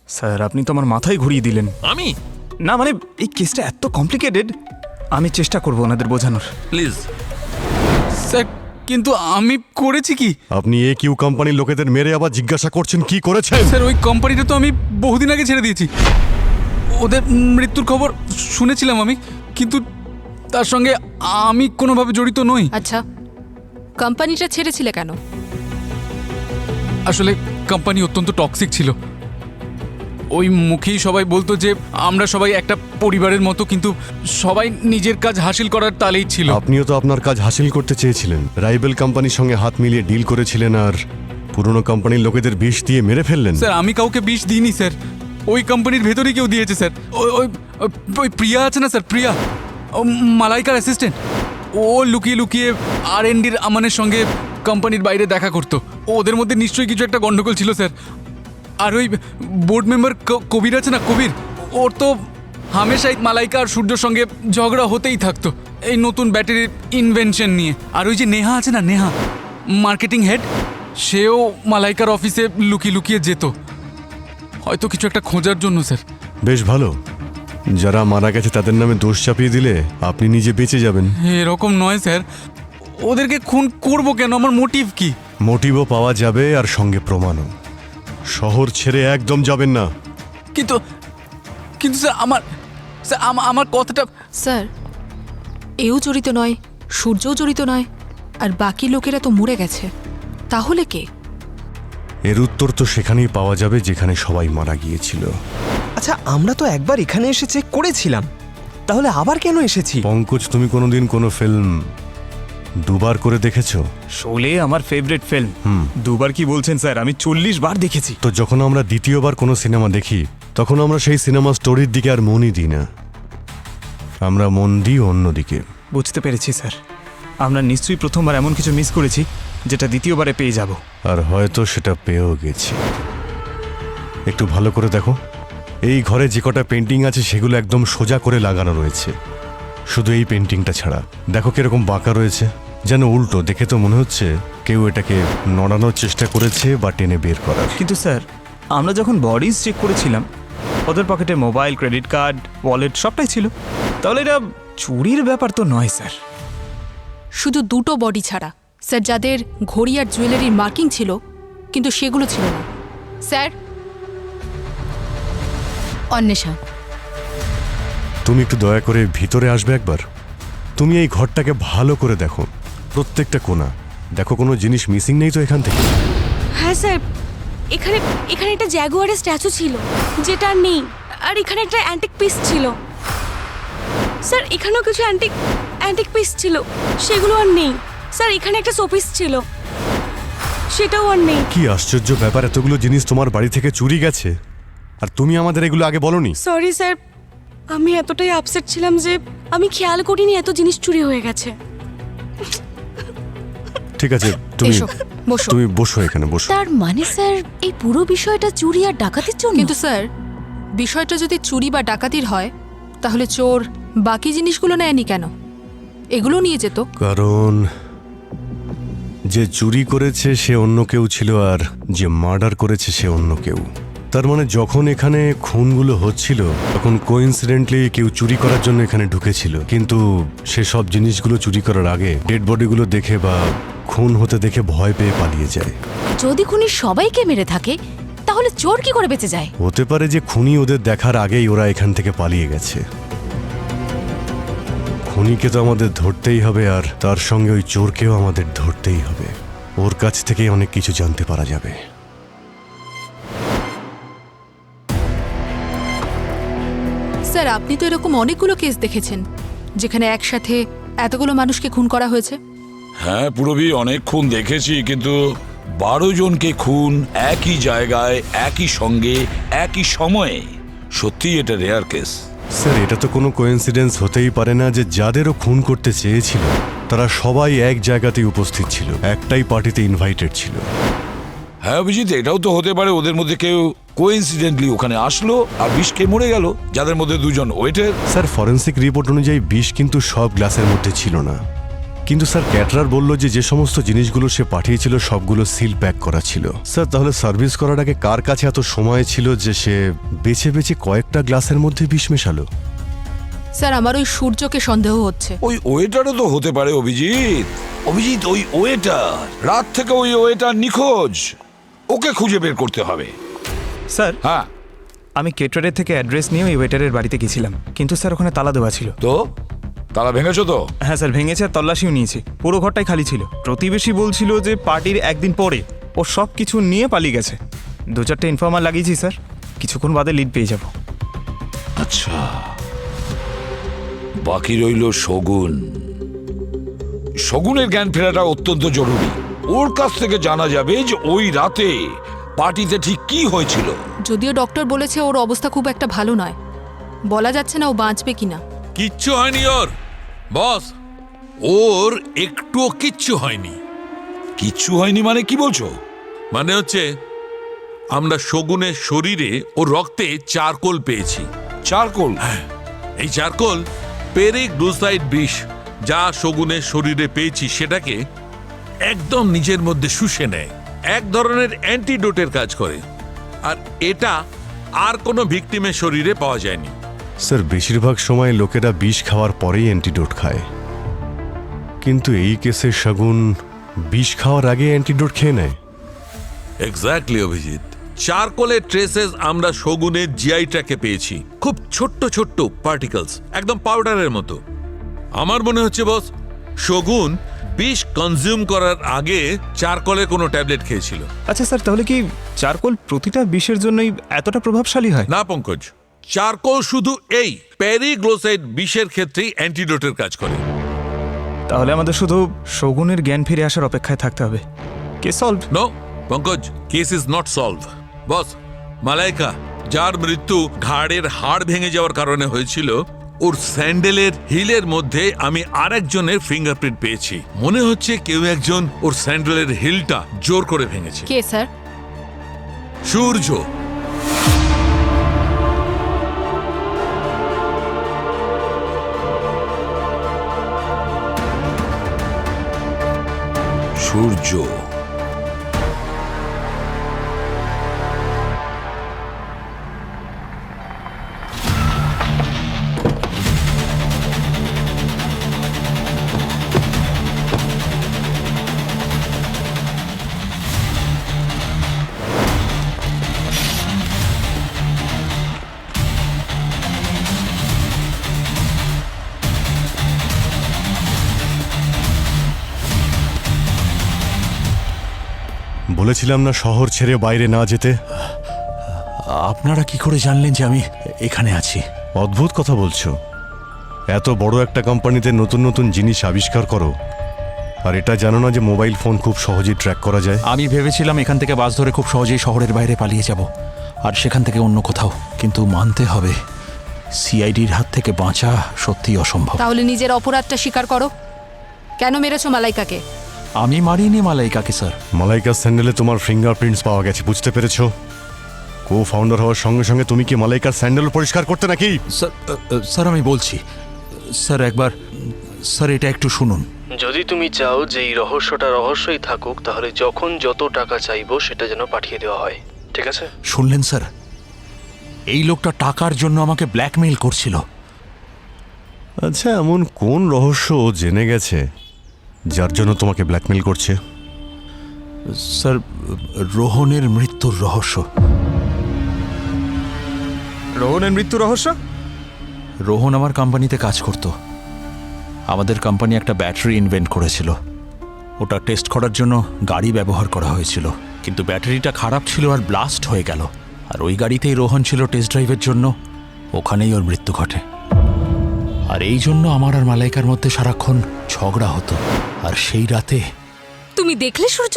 S1: স্যার, আপনি তো আমার মাথায় ঘুরিয়ে দিলেন।
S2: আমি
S1: না মানে এই কেসটা এত কমপ্লিকেটেড, আমি চেষ্টা করব ওনাদের বোঝানোর।
S2: প্লিজ।
S4: স্যার কিন্তু আমি করেছি কি?
S5: আপনি এ কিউ কোম্পানির লোকেদের মেরে আবার জিজ্ঞাসা করছেন কি করেছেন?
S4: স্যার ওই কোম্পানিটা তো আমি বহুদিন আগে ছেড়ে দিয়েছি। ওদের মৃত্যুর খবর শুনেছিলাম আমি, কিন্তু তার সঙ্গে আমি কোনোভাবে জড়িত নই।
S6: আচ্ছা, কোম্পানিটা ছেড়েছিলে কেন?
S4: আসলে কোম্পানি অত্যন্ত টক্সিক ছিল। ওই মুখেই সবাই বলতো যে আমরা সবাই একটা পরিবারের মতো, কিন্তু সবাই নিজের কাজ হাসিল করার তালেই ছিল।
S5: আপনিও তো আপনার কাজ হাসিল করতে চেয়েছিলেন, রাইভেল কোম্পানির সঙ্গে হাত মিলিয়ে ডিল করেছিলেন আর পুরনো কোম্পানির লোকেদের বিষ দিয়ে মেরে ফেললেন।
S4: স্যার আমি কাউকে বিষ দিইনি স্যার, ওই কোম্পানির ভেতরেই কেউ দিয়েছে স্যার। ওই ওই প্রিয়া আছে না স্যার, প্রিয়া, ও মালাইকার অ্যাসিস্ট্যান্ট, ও লুকিয়ে লুকিয়ে R&Dর আমানের সঙ্গে কোম্পানির বাইরে দেখা করতো। ওদের মধ্যে নিশ্চয়ই কিছু একটা গন্ডগোল ছিল স্যার। আর ওই বোর্ড মেম্বার কবির আছে না, কবির, ওর তো হামেশাই মালাইকা আর সূর্যর সঙ্গে ঝগড়া হতেই থাকতো এই নতুন ব্যাটারির ইনভেনশন নিয়ে। আর ওই যে নেহা আছে না, নেহা মার্কেটিং হেড, সেও মালাইকার অফিসে লুকিয়ে লুকিয়ে যেত, হয়তো কিছু একটা খোঁজার জন্য স্যার।
S5: বেশ ভালো, যারা মারা গেছে তাদের নামে দোষ চাপিয়ে দিলে আপনি নিজে বেঁচে যাবেন।
S4: এরকম নয় স্যার, ওদেরকে খুন করবো কেন? আমার মোটিভ কি?
S5: মোটিভও পাওয়া যাবে আর সঙ্গে প্রমাণও। শহর ছেড়ে একদম যাবেন না।
S4: কিন্তু কিন্তু স্যার আমার কথাটা।
S6: স্যার, এও জড়িত নয়, সূর্যও জড়িত নয়, আর বাকি লোকেরা তো মরে গেছে, তাহলে কে?
S5: এর উত্তর তো সেখানেই পাওয়া যাবে যেখানে সবাই মারা গিয়েছিল।
S11: আচ্ছা, আমরা তো একবার এখানে এসে চেক করেছিলাম,
S1: তাহলে আবার কেন এসেছি?
S5: পঙ্কজ, তুমি কোনোদিন কোনো ফিল্ম দুবার করে দেখেছো?
S1: শোলে আমার ফেভারিট ফিল্ম। দুবার কি বলছেন স্যার, আমি 40 বার দেখেছি।
S5: তো যখন আমরা দ্বিতীয়বার কোনো সিনেমা দেখি তখন আমরা সেই সিনেমা স্টোরির দিকে আর মনই দিই না, আমরা মন দিই অন্যদিকে।
S1: বুঝতে পেরেছি স্যার, আমরা নিশ্চয়ই প্রথমবার এমন কিছু মিস করেছি যেটা দ্বিতীয়বারে পেয়ে যাব।
S5: আর হয়তো সেটা পেয়েও গেছি। একটু ভালো করে দেখো, এই ঘরে যে কটা পেন্টিং আছে সেগুলো একদম সোজা করে লাগানো রয়েছে, শুধু এই পেন্টিংটা ছাড়া। দেখো কিরকম বাঁকা রয়েছে, যেন উল্টো। দেখে তো মনে হচ্ছে কেউ এটাকে নড়ানোর চেষ্টা করেছে বা টেনে বের করার।
S1: কিন্তু স্যার, আমরা যখন বডিজ চেক করেছিলাম ওদের পকেটে মোবাইল, ক্রেডিট কার্ড, ওয়ালেট সবটাই ছিল। তাহলে এটা চুরির ব্যাপার তো নয় স্যার।
S6: শুধু দুটো বডি ছাড়া স্যার, যাদের ঘড়ি আর জুয়েলারির মার্কিং ছিল কিন্তু সেগুলো ছিল না স্যার।
S3: অন্বেষা,
S5: তুমি একটু দয়া করে ভিতরে আসবে একবার। তুমি এই ঘরটাকে ভালো করে দেখো, প্রত্যেকটা কোণা দেখো, কোনো জিনিস মিসিং নেই তো এখান থেকে?
S3: হ্যাঁ স্যার, এখানে এখানে একটা জ্যাগুয়ারের স্ট্যাচু ছিল যেটা আর নেই, আর এখানে একটা অ্যান্টিক পিস ছিল। স্যার এখানেও কিছু অ্যান্টিক পিস ছিল, সেগুলো আর নেই। স্যার এখানে একটা শোপিস ছিল, সেটাও আর নেই।
S5: কি আশ্চর্য ব্যাপার, এতগুলো জিনিস তোমার বাড়ি থেকে চুরি গেছে আর তুমি আমাদের এগুলো আগে বলনি।
S3: সরি স্যার, আমি এতটাই আপসেট ছিলাম যে আমি খেয়াল করিনি এত জিনিস চুরি হয়ে গেছে।
S5: ঠিক আছে, তুমি
S6: এসো, বসো।
S5: তুমি বসো, এখানে বসো।
S10: তার মানে স্যার এই পুরো বিষয়টা চুরি আর ডাকাতির জন্য?
S6: কিন্তু স্যার, বিষয়টা যদি চুরি বা ডাকাতির হয় তাহলে চোর বাকি জিনিসগুলো নেয়নি কেন? এগুলো নিয়ে যেত।
S5: কারণ যে চুরি করেছে সে অন্য কেউ ছিল আর যে মার্ডার করেছে সে অন্য কেউ। তার মানে যখন এখানে খুনগুলো হচ্ছিল তখন কোইন্সিডেন্টলি কেউ চুরি করার জন্য এখানে ঢুকেছিল, কিন্তু সে সব জিনিসগুলো চুরি করার আগে ডেড বডিগুলো দেখে বা খুন হতে দেখে ভয় পেয়ে পালিয়ে যায়।
S10: যদি খুনি সবাইকে মেরে থাকে তাহলে চোর কি করে বেঁচে যায়?
S5: হতে পারে যে খুনি ওদের দেখার আগেই ওরা এখান থেকে পালিয়ে গেছে। খুনিকে তো আমাদের ধরতেই হবে, আর তার সঙ্গে ওই চোরকেও আমাদের ধরতেই হবে। ওর কাছ থেকেই অনেক কিছু জানতে পারা যাবে।
S6: স্যার, আপনি তো এরকম অনেকগুলো কেস দেখেছেন যেখানে একসাথে এতগুলো মানুষকে খুন করা হয়েছে।
S12: হ্যাঁ পুরবি, অনেক খুন দেখেছি, কিন্তু 12 জনকে খুন একই জায়গায়, একই সঙ্গে, একই সময়ে, সত্যি এটা রেয়ার কেস।
S5: স্যার, এটা তো কোনো কোইন্সিডেন্স হতেই পারে না যে যাদেরও খুন করতে চেয়েছিল তারা সবাই এক জায়গাতেই উপস্থিত ছিল, একটাই পার্টিতে ইনভাইটেড ছিল।
S12: হ্যাঁ অভিজিৎ, এটাও তো হতে পারে ওদের মধ্যে কেউ কোইন্সিডেন্টলি ওখানে আসলো আর বিষ খেয়ে মরে গেল, যাদের মধ্যে 2 জন ওয়েটার।
S5: স্যার, ফরেন্সিক রিপোর্ট অনুযায়ী বিষ কিন্তু সব গ্লাসের মধ্যে ছিল না। কিন্তু স্যার, ক্যাটারার বলল যে যে সমস্ত জিনিসগুলো সে পাঠিয়েছিল সবগুলো সিল প্যাক করা ছিল। স্যার, তাহলে সার্ভিস করার আগে কার কাছে এত সময় ছিল যে সে বেছে বেছে কয়েকটা গ্লাসের মধ্যে বিষ মেশালো?
S6: স্যার, আমার ওই সূর্যকে সন্দেহ হচ্ছে।
S12: ওই ওয়েটারও তো হতে পারে অভিজিৎ। অভিজিৎ, ওই ওয়েটার, রাত থেকে ওই ওয়েটার নিখোঁজ, ওকে খুঁজে বের করতে হবে।
S1: স্যার,
S12: হ্যাঁ
S1: আমি কেটারের থেকে অ্যাড্রেস নিয়ে ওই ওয়েটারের বাড়িতে গেছিলাম, কিন্তু স্যার ওখানে তালা দেওয়া ছিল।
S12: তো তালা ভেঙেছো তো?
S1: হ্যাঁ স্যার, ভেঙেছে আর তল্লাশিও নিয়েছি, পুরো ঘরটাই খালি ছিল। প্রতিবেশী বলছিল যে পার্টির একদিন পরে ও সব কিছু নিয়ে পালিয়ে গেছে। 2-4টে ইনফর্মার লাগিয়েছি স্যার, কিছুক্ষণ বাদে লিড পেয়ে যাব।
S12: আচ্ছা, বাকি রইল শগুন। শগুনের জ্ঞান ফেরাটা অত্যন্ত জরুরি। ওর কাছ থেকে জানা যাবে যে ওই রাতে পার্টিতে ঠিক কি হয়েছিল।
S6: যদিও ডক্টর বলেছে ওর অবস্থা খুব একটা ভালো নয়, বলা যাচ্ছে না ও বাঁচবে কিনা।
S2: কিচ্ছু হয়নি ওর বস, ওর একটুও কিচ্ছু হয়নি।
S12: কিচ্ছু হয়নি মানে কি বলছো?
S2: মানে হচ্ছে আমরা শগুনের শরীরে ও রক্তে চারকোল পেয়েছি।
S12: চারকোল?
S2: এই চারকোল পেরিগ্লুসাইড বিষ যা শগুনের শরীরে পেয়েছি সেটাকে একদম নিজের মধ্যে শুষে নেয়, এক ধরনের অ্যান্টিডোটের কাজ করে। আর এটা আর কোনো ভিকটিমের শরীরে পাওয়া যায়নি।
S5: স্যার, বেশিরভাগ সময় লোকেরা বিষ খাওয়ার পরেই অ্যান্টিডোট খায়, কিন্তু এই কেসে শগুন বিষ খাওয়ার আগে অ্যান্টিডোট খেয়ে নেয়।
S2: এক্স্যাক্টলি অভিজিৎ, চারকোলের ট্রেসেস আমরা শগুনের জিআই ট্র্যাকে পেয়েছি, খুব ছোট্ট ছোট্ট পার্টিকলস, একদম পাউডারের মতো। আমার মনে হচ্ছে বস, শগুন বিষ কনজিউম করার আগে চারকোলের কোনো ট্যাবলেট খেয়েছিল।
S1: আচ্ছা স্যার, তাহলে কি চারকোল প্রতিটা বিষের জন্যই এতটা প্রভাবশালী হয়?
S2: না পঙ্কজ, চারকোল শুধু এই প্যারিগ্লোসাইড বিষের ক্ষেত্রেই অ্যান্টিডোটের কাজ করে।
S1: তাহলে আমাদের শুধু শগুনের জ্ঞান ফিরে আসার অপেক্ষায় থাকতে হবে। কে solve?
S2: No Pankaj, case is not solve. Boss, Malaika যার মৃত্যু ঘাড়ের হাড় ভেঙে যাওয়ার কারণে হয়েছিল, ওর স্যান্ডেলের হিলের মধ্যে আমি আরেকজনের ফিঙ্গারপ্রিন্ট পেয়েছি। মনে হচ্ছে কেউ একজন ওর স্যান্ডেলের হিলটা জোর করে ভেঙেছে।
S6: কে স্যার?
S2: সূর্য। সূর্য।
S5: বলেছিলাম না শহর ছেড়ে বাইরে না যেতে।
S9: আপনারা কি করে জানলেন যে আমি এখানে আছি?
S5: অদ্ভুত কথা বলছো। এত বড় একটা কোম্পানিতে নতুন নতুন জিনিস আবিষ্কার করো, আর এটা জানো না যে মোবাইল ফোন খুব সহজেই ট্র্যাক করা যায়?
S9: আমি ভেবেছিলাম এখান থেকে বাস ধরে খুব সহজেই শহরের বাইরে পালিয়ে যাব, আর সেখান থেকে অন্য কোথাও। কিন্তু মানতে হবে, সিআইডির হাত থেকে বাঁচা সত্যিই অসম্ভব।
S6: তাহলে নিজের অপরাধটা স্বীকার করো। কেন মেরেছো মালাইকাকে?
S9: আমি মারিনি মালাইকাকে স্যার।
S5: মালাইকার স্যান্ডেলে তোমার ফিঙ্গারপ্রিন্টস পাওয়া গেছে, বুঝতে পেরেছো? কো ফাউন্ডার হওয়ার সঙ্গে সঙ্গে তুমি কি মালাইকার স্যান্ডেল পরিষ্কার করতে নাকি?
S9: স্যার আমি বলছি স্যার, একবার স্যার এটা একটু শুনুন।
S11: যদি তুমি চাও যে এই রহস্যটা রহস্যই থাকুক, তাহলে যখন যত টাকা চাইবো সেটা যেন পাঠিয়ে দেওয়া হয়, ঠিক আছে?
S9: শুনলেন স্যার, এই লোকটা টাকার জন্য আমাকে ব্ল্যাকমেইল করছিল।
S5: আচ্ছা, এমন কোন রহস্য ও জেনে গেছে যার জন্য তোমাকে ব্ল্যাকমেইল করছে?
S9: স্যার, রোহনের মৃত্যুর রহস্য।
S1: রোহনের মৃত্যুর রহস্য?
S9: রোহন আমার কোম্পানিতে কাজ করত। আমাদের কোম্পানি একটা ব্যাটারি ইনভেন্ট করেছিল। ওটা টেস্ট করার জন্য গাড়ি ব্যবহার করা হয়েছিল, কিন্তু ব্যাটারিটা খারাপ ছিল আর ব্লাস্ট হয়ে গেল। আর ওই গাড়িতেই রোহন ছিল টেস্ট ড্রাইভের জন্য। ওখানেই ওর মৃত্যু ঘটে। আর এই জন্য আমার আর মালাইকার মধ্যে সারাক্ষণ ঝগড়া হতো। আর সেই রাতে
S10: তুমি দেখলে সূর্য,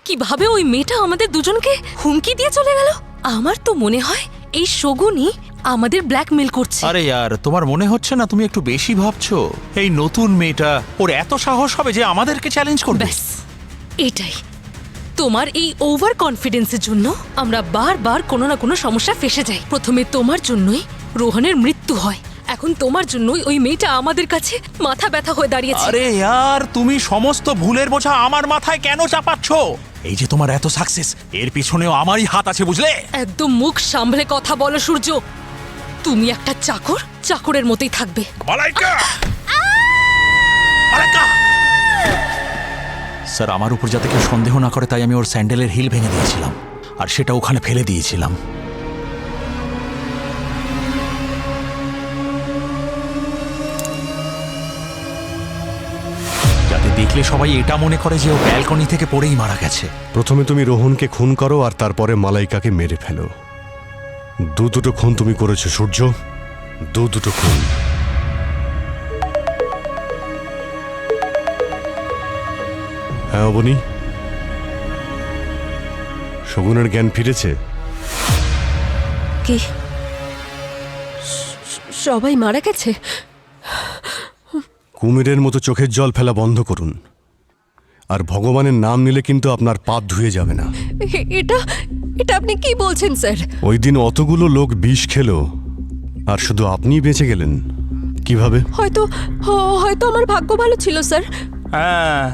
S10: কিভাবে ওই মেয়েটা আমাদের দুজনকে হুমকি দিয়ে চলে গেল? আমার তো মনে হয় এই শগুনই আমাদের ব্ল্যাকমেল করছে।
S9: আরে ইয়ার, তোমার মনে হচ্ছে না তুমি একটু বেশি ভাবছো? এই নতুন মেয়েটা, ওর এত সাহস হবে যে আমাদেরকে চ্যালেঞ্জ করবে?
S10: ব্যাস এটাই। তোমার এই ওভার কনফিডেন্সের জন্য আমরা বারবার কোনো না কোনো সমস্যা ফেসে যাই। প্রথমে তোমার জন্যই রোহনের মৃত্যু হয়, এখন তোমার জন্যই ওই মেয়েটা আমাদের কাছে মাথা ব্যথা হয়ে দাঁড়িয়েছে।
S9: আরে ইয়ার, তুমি সমস্ত ভুলের বোঝা আমার মাথায় কেন চাপাচ্ছ? এই যে তোমার এত সাকসেস, এর পিছনেও আমারই হাত আছে, বুঝলে?
S10: একদম মুখ সামলে কথা বলো সূর্য। তুমি একটা চাকর, চাকরের মতোই থাকবে।
S9: মালাইকা! মালাইকা! স্যার, আমার উপর যাতে কেউ সন্দেহ না করে তাই আমি ওর স্যান্ডেলের হিল ভেঙে দিয়েছিলাম, আর সেটা ওখানে ফেলে দিয়েছিলাম। যাতে দেখলে সবাই এটা মনে করে যে ও ব্যালকনি থেকে পড়েই মারা গেছে।
S5: প্রথমে তুমি রোহনকে খুন করো, আর তারপরে মালাইকাকে মেরে ফেলো। দুটো খুন তুমি করেছো সূর্য, দুটো খুন। হ্যাঁ অবনী, শগুনের জ্ঞান ফিরেছে?
S3: কি সবাই মারা গেছে?
S5: কুমিরের মতো চোখের জল ফেলা বন্ধ করুন, আর ভগবানের নাম নিলে কিন্তু আপনার পাপ ধুয়ে যাবে না।
S3: এটা এটা আপনি কি বলছেন স্যার?
S5: ওই দিন অতগুলো লোক বিষ খেলো, আর শুধু আপনিই বেঁচে গেলেন। কিভাবে?
S3: হয়তো আমার ভাগ্য ভালো ছিল স্যার।
S1: হ্যাঁ,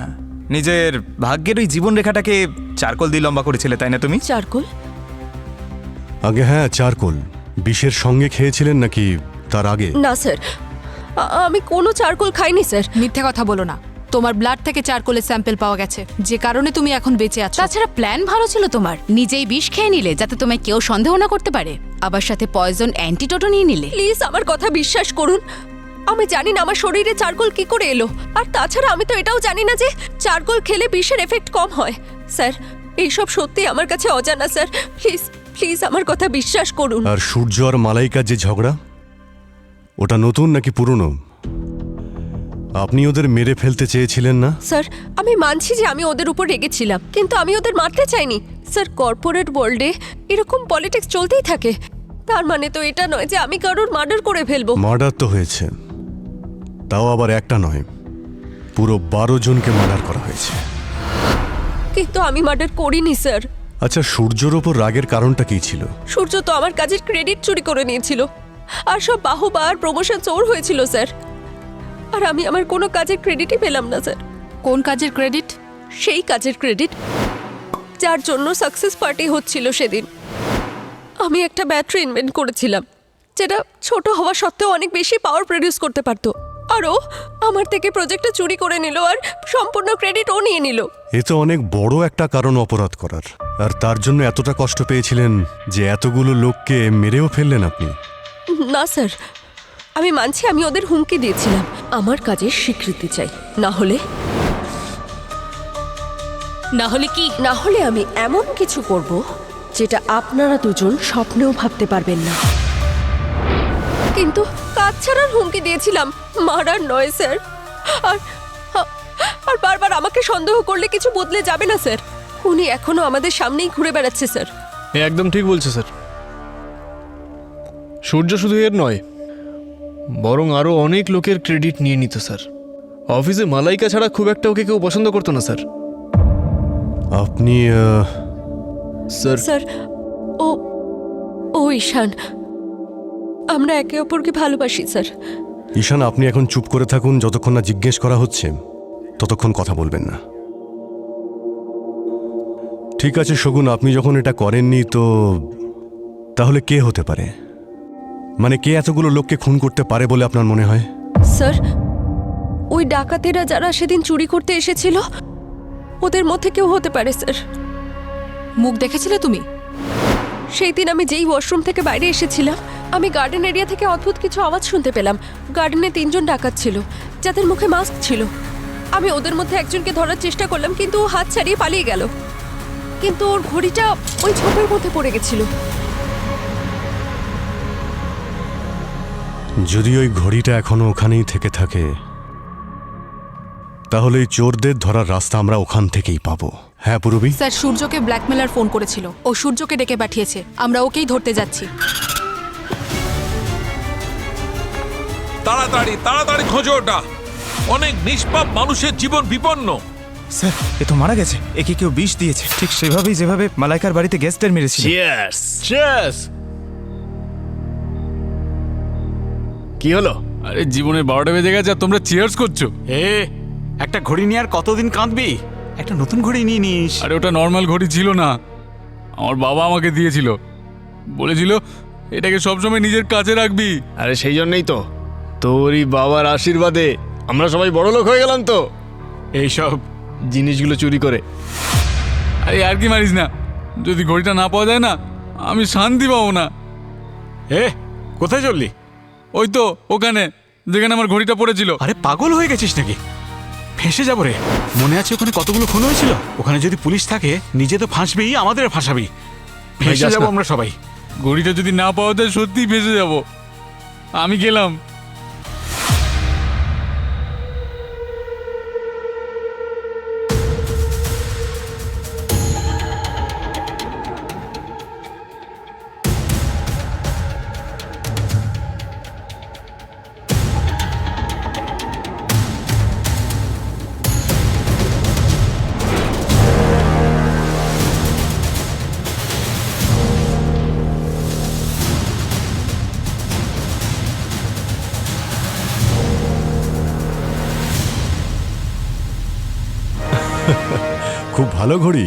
S1: নিজের ভাগ্যের ওই জীবন রেখাটাকে চারকোল দিয়ে লম্বা করেছিলে, তাই না তুমি?
S3: চারকোল?
S5: আগে হ্যাঁ, চারকোল। বিষের সঙ্গে খেয়েছিলেন নাকি তার আগে?
S3: না স্যার, আমি কোনো চারকোল খাইনি স্যার।
S6: মিথ্যে কথা বলো না। তোমার ব্লাড থেকে চারকোলের স্যাম্পল পাওয়া গেছে, যে কারণে তুমি এখন বেঁচে আছো।
S13: তাছাড়া প্ল্যান ভালো ছিল তোমার। নিজেই বিষ খেয়ে নিলে যাতে তোমায় কেউ সন্দেহ না করতে পারে, আবার সাথে পয়জন অ্যান্টিডোটও নিয়ে নিলে।
S3: প্লিজ আমার কথা বিশ্বাস করুন। আমি জানি না আমার শরীরে চারকোল কি করে এলো, আর তাছাড়া আমি তো এটাও জানি না যে চারকোল খেলে বিষের এফেক্ট কম হয়। স্যার, এইসব সত্যি আমার কাছে অজানা স্যার। প্লিজ প্লিজ আমার কথা বিশ্বাস করুন।
S5: আর সূর্য আর মালাইকার যে ঝগড়া, ওটা নতুন নাকি পুরনো? আপনি ওদের মেরে ফেলতে চেয়েছিলেন না?
S3: স্যার, আমি মানছি যে আমি ওদের উপর রেগেছিলাম, কিন্তু আমি ওদের মারতে চাইনি। স্যার, কর্পোরেট ওয়ার্ল্ডে এরকম পলিটিক্স চলতেই থাকে। তার মানে তো এটা নয় যে আমি কারোর মার্ডার করে ফেলবো।
S5: মার্ডার তো হয়েছে, তাও আবার একটা নয়, পুরো 12 জনকে মার্ডার করা হয়েছে।
S3: কিন্তু আমি মার্ডার করিনি স্যার।
S5: আচ্ছা, সূর্যর ওপর রাগের কারণটা কি ছিল?
S3: সূর্য তো আমার কাজের ক্রেডিট চুরি করে নিয়েছিল, আর সব বাহবা আর প্রমোশন চোর হয়েছিল স্যার। আর আমি আমার কোনো কাজের ক্রেডিটই পেলাম না স্যার।
S6: কোন কাজের ক্রেডিট?
S3: সেই কাজের ক্রেডিট যার জন্য সাকসেস পার্টি হচ্ছিল সেদিন। আমি একটা ব্যাটারি ইনভেন্ট করেছিলাম, যেটা ছোট হওয়া সত্ত্বেও অনেক বেশি পাওয়ার প্রডিউস করতে পারতো। আর ও আমার থেকে প্রজেক্টটা চুরি করে নিল, আর সম্পূর্ণ ক্রেডিট ও নিয়ে নিল।
S5: এ তো অনেক বড় একটা কারণ অপরাধ করার, আর তার জন্য এতটা কষ্ট পেয়েছিলেন যে এতগুলো লোককে মেরেও ফেললেন আপনি।
S3: না স্যার, আমি মানছি আমি ওদের হুমকি দিয়েছিলাম। আমার কাজের স্বীকৃতি চাই, না হলে
S10: কি?
S3: না হলে আমি এমন কিছু করব যেটা আপনারা দুজন স্বপ্নেও ভাবতে পারবেন না। কিন্তু কাজ ছাড়ার হুমকি দিয়েছিলাম, মারার নয় স্যার। আর আর বারবার আমাকে সন্দেহ করলে কিছু বদলে যাবে না স্যার। উনি এখনো আমাদের সামনেই ঘুরে বেড়াচ্ছে স্যার।
S11: একদম ঠিক বলছে স্যার। সূর্য শুধু এর নয়, বরং আরও অনেক লোকের ক্রেডিট নিয়ে নিত স্যার। অফিসে মালাইকা ছাড়া খুব একটা ওকে কেউ পছন্দ করতো না স্যার।
S5: আপনি
S11: স্যার
S3: স্যার, ও ঈশান, আমরা একে অপরকে ভালোবাসি স্যার।
S5: ঈশান, আপনি এখন চুপ করে থাকুন। যতক্ষণ না জিজ্ঞেস করা হচ্ছে ততক্ষণ কথা বলবেন না। ঠিক আছে শগুন, আপনি যখন এটা করেননি তো তাহলে কে হতে পারে? মানে কে এতগুলো লোককে খুন করতে পারে বলে আপনার মনে হয়?
S3: স্যার, ওই ডাকাতেরা যারা সেদিন চুরি করতে এসেছিল, ওদের মধ্যে কেউ হতে পারে স্যার।
S6: মুখ দেখেছিলে তুমি?
S3: সেই দিন আমি যেই ওয়াশরুম থেকে বাইরে এসেছিলাম, আমি গার্ডেন এরিয়া থেকে অদ্ভুত কিছু আওয়াজ শুনতে পেলাম। গার্ডেনে 3 জন ডাকাত ছিল, যাদের মুখে মাস্ক ছিল। আমি ওদের মধ্যে একজনকে ধরার চেষ্টা করলাম, কিন্তু ও হাত ছাড়িয়ে পালিয়ে গেল। কিন্তু ওর ঘড়িটা ওই ঝোপের মধ্যে পড়ে গেছিল।
S5: যদি ওই ঘড়িটা এখনো ওখানেই থেকে থাকে, তাহলে এই চোরদের ধরার রাস্তা আমরা ওখান থেকেই পাবো। হ্যাঁ পুরবী?
S6: স্যার, সূর্যকে ব্ল্যাকমেলার ফোন করেছিল। ও সূর্যকে ডেকে পাঠিয়েছে, আমরা ওকেই ধরতে যাচ্ছি।
S2: তাড়াতাড়ি তাড়াতাড়ি খোঁজো ওটা। অনেক নিষ্পাপ মানুষের জীবন বিপন্ন।
S1: স্যার, এ তো মারা গেছে। একে কেউ বিষ দিয়েছে, ঠিক সেভাবেই যেভাবে মালাইকার বাড়িতে গেস্টের মেরেছিল।
S11: Cheers cheers. কি হলো?
S4: আরে জীবনের 12টা বেজে গেছে আর তোমরা চিয়ার্স করছো?
S7: একটা ঘড়ি নিয়ে আর কতদিন কাঁদবি? একটা নতুন ঘড়ি নিয়ে নিস।
S4: আরে ওটা নর্মাল ঘড়ি ছিল না, আমার বাবা আমাকে দিয়েছিল। বলেছিল এটাকে সবসময় নিজের কাছে রাখবি।
S11: আরে সেই জন্যই তো, তোরই বাবার আশীর্বাদে আমরা সবাই বড় লোক হয়ে গেলাম তো, এইসব জিনিসগুলো চুরি করে।
S4: আরে আর কি মারিস না, যদি ঘড়িটা না পাওয়া যায় না আমি শান্তি পাবো না।
S7: কোথায় চললি?
S4: ওই তো ওখানে, যেখানে আমার ঘড়িটা পড়েছিল।
S7: আরে পাগল হয়ে গেছিস নাকি? ফেঁসে যাবো রে। মনে আছে ওখানে কতগুলো খুন হয়েছিল? ওখানে যদি পুলিশ থাকে নিজে তো ফাঁসবি, আমাদের ফাঁসাবি। ফেঁসে যাবো আমরা সবাই।
S4: ঘড়িটা যদি না পাওয়া যায় সত্যিই ফেঁসে যাব। আমি গেলাম।
S5: খুব ভালো ঘড়ি।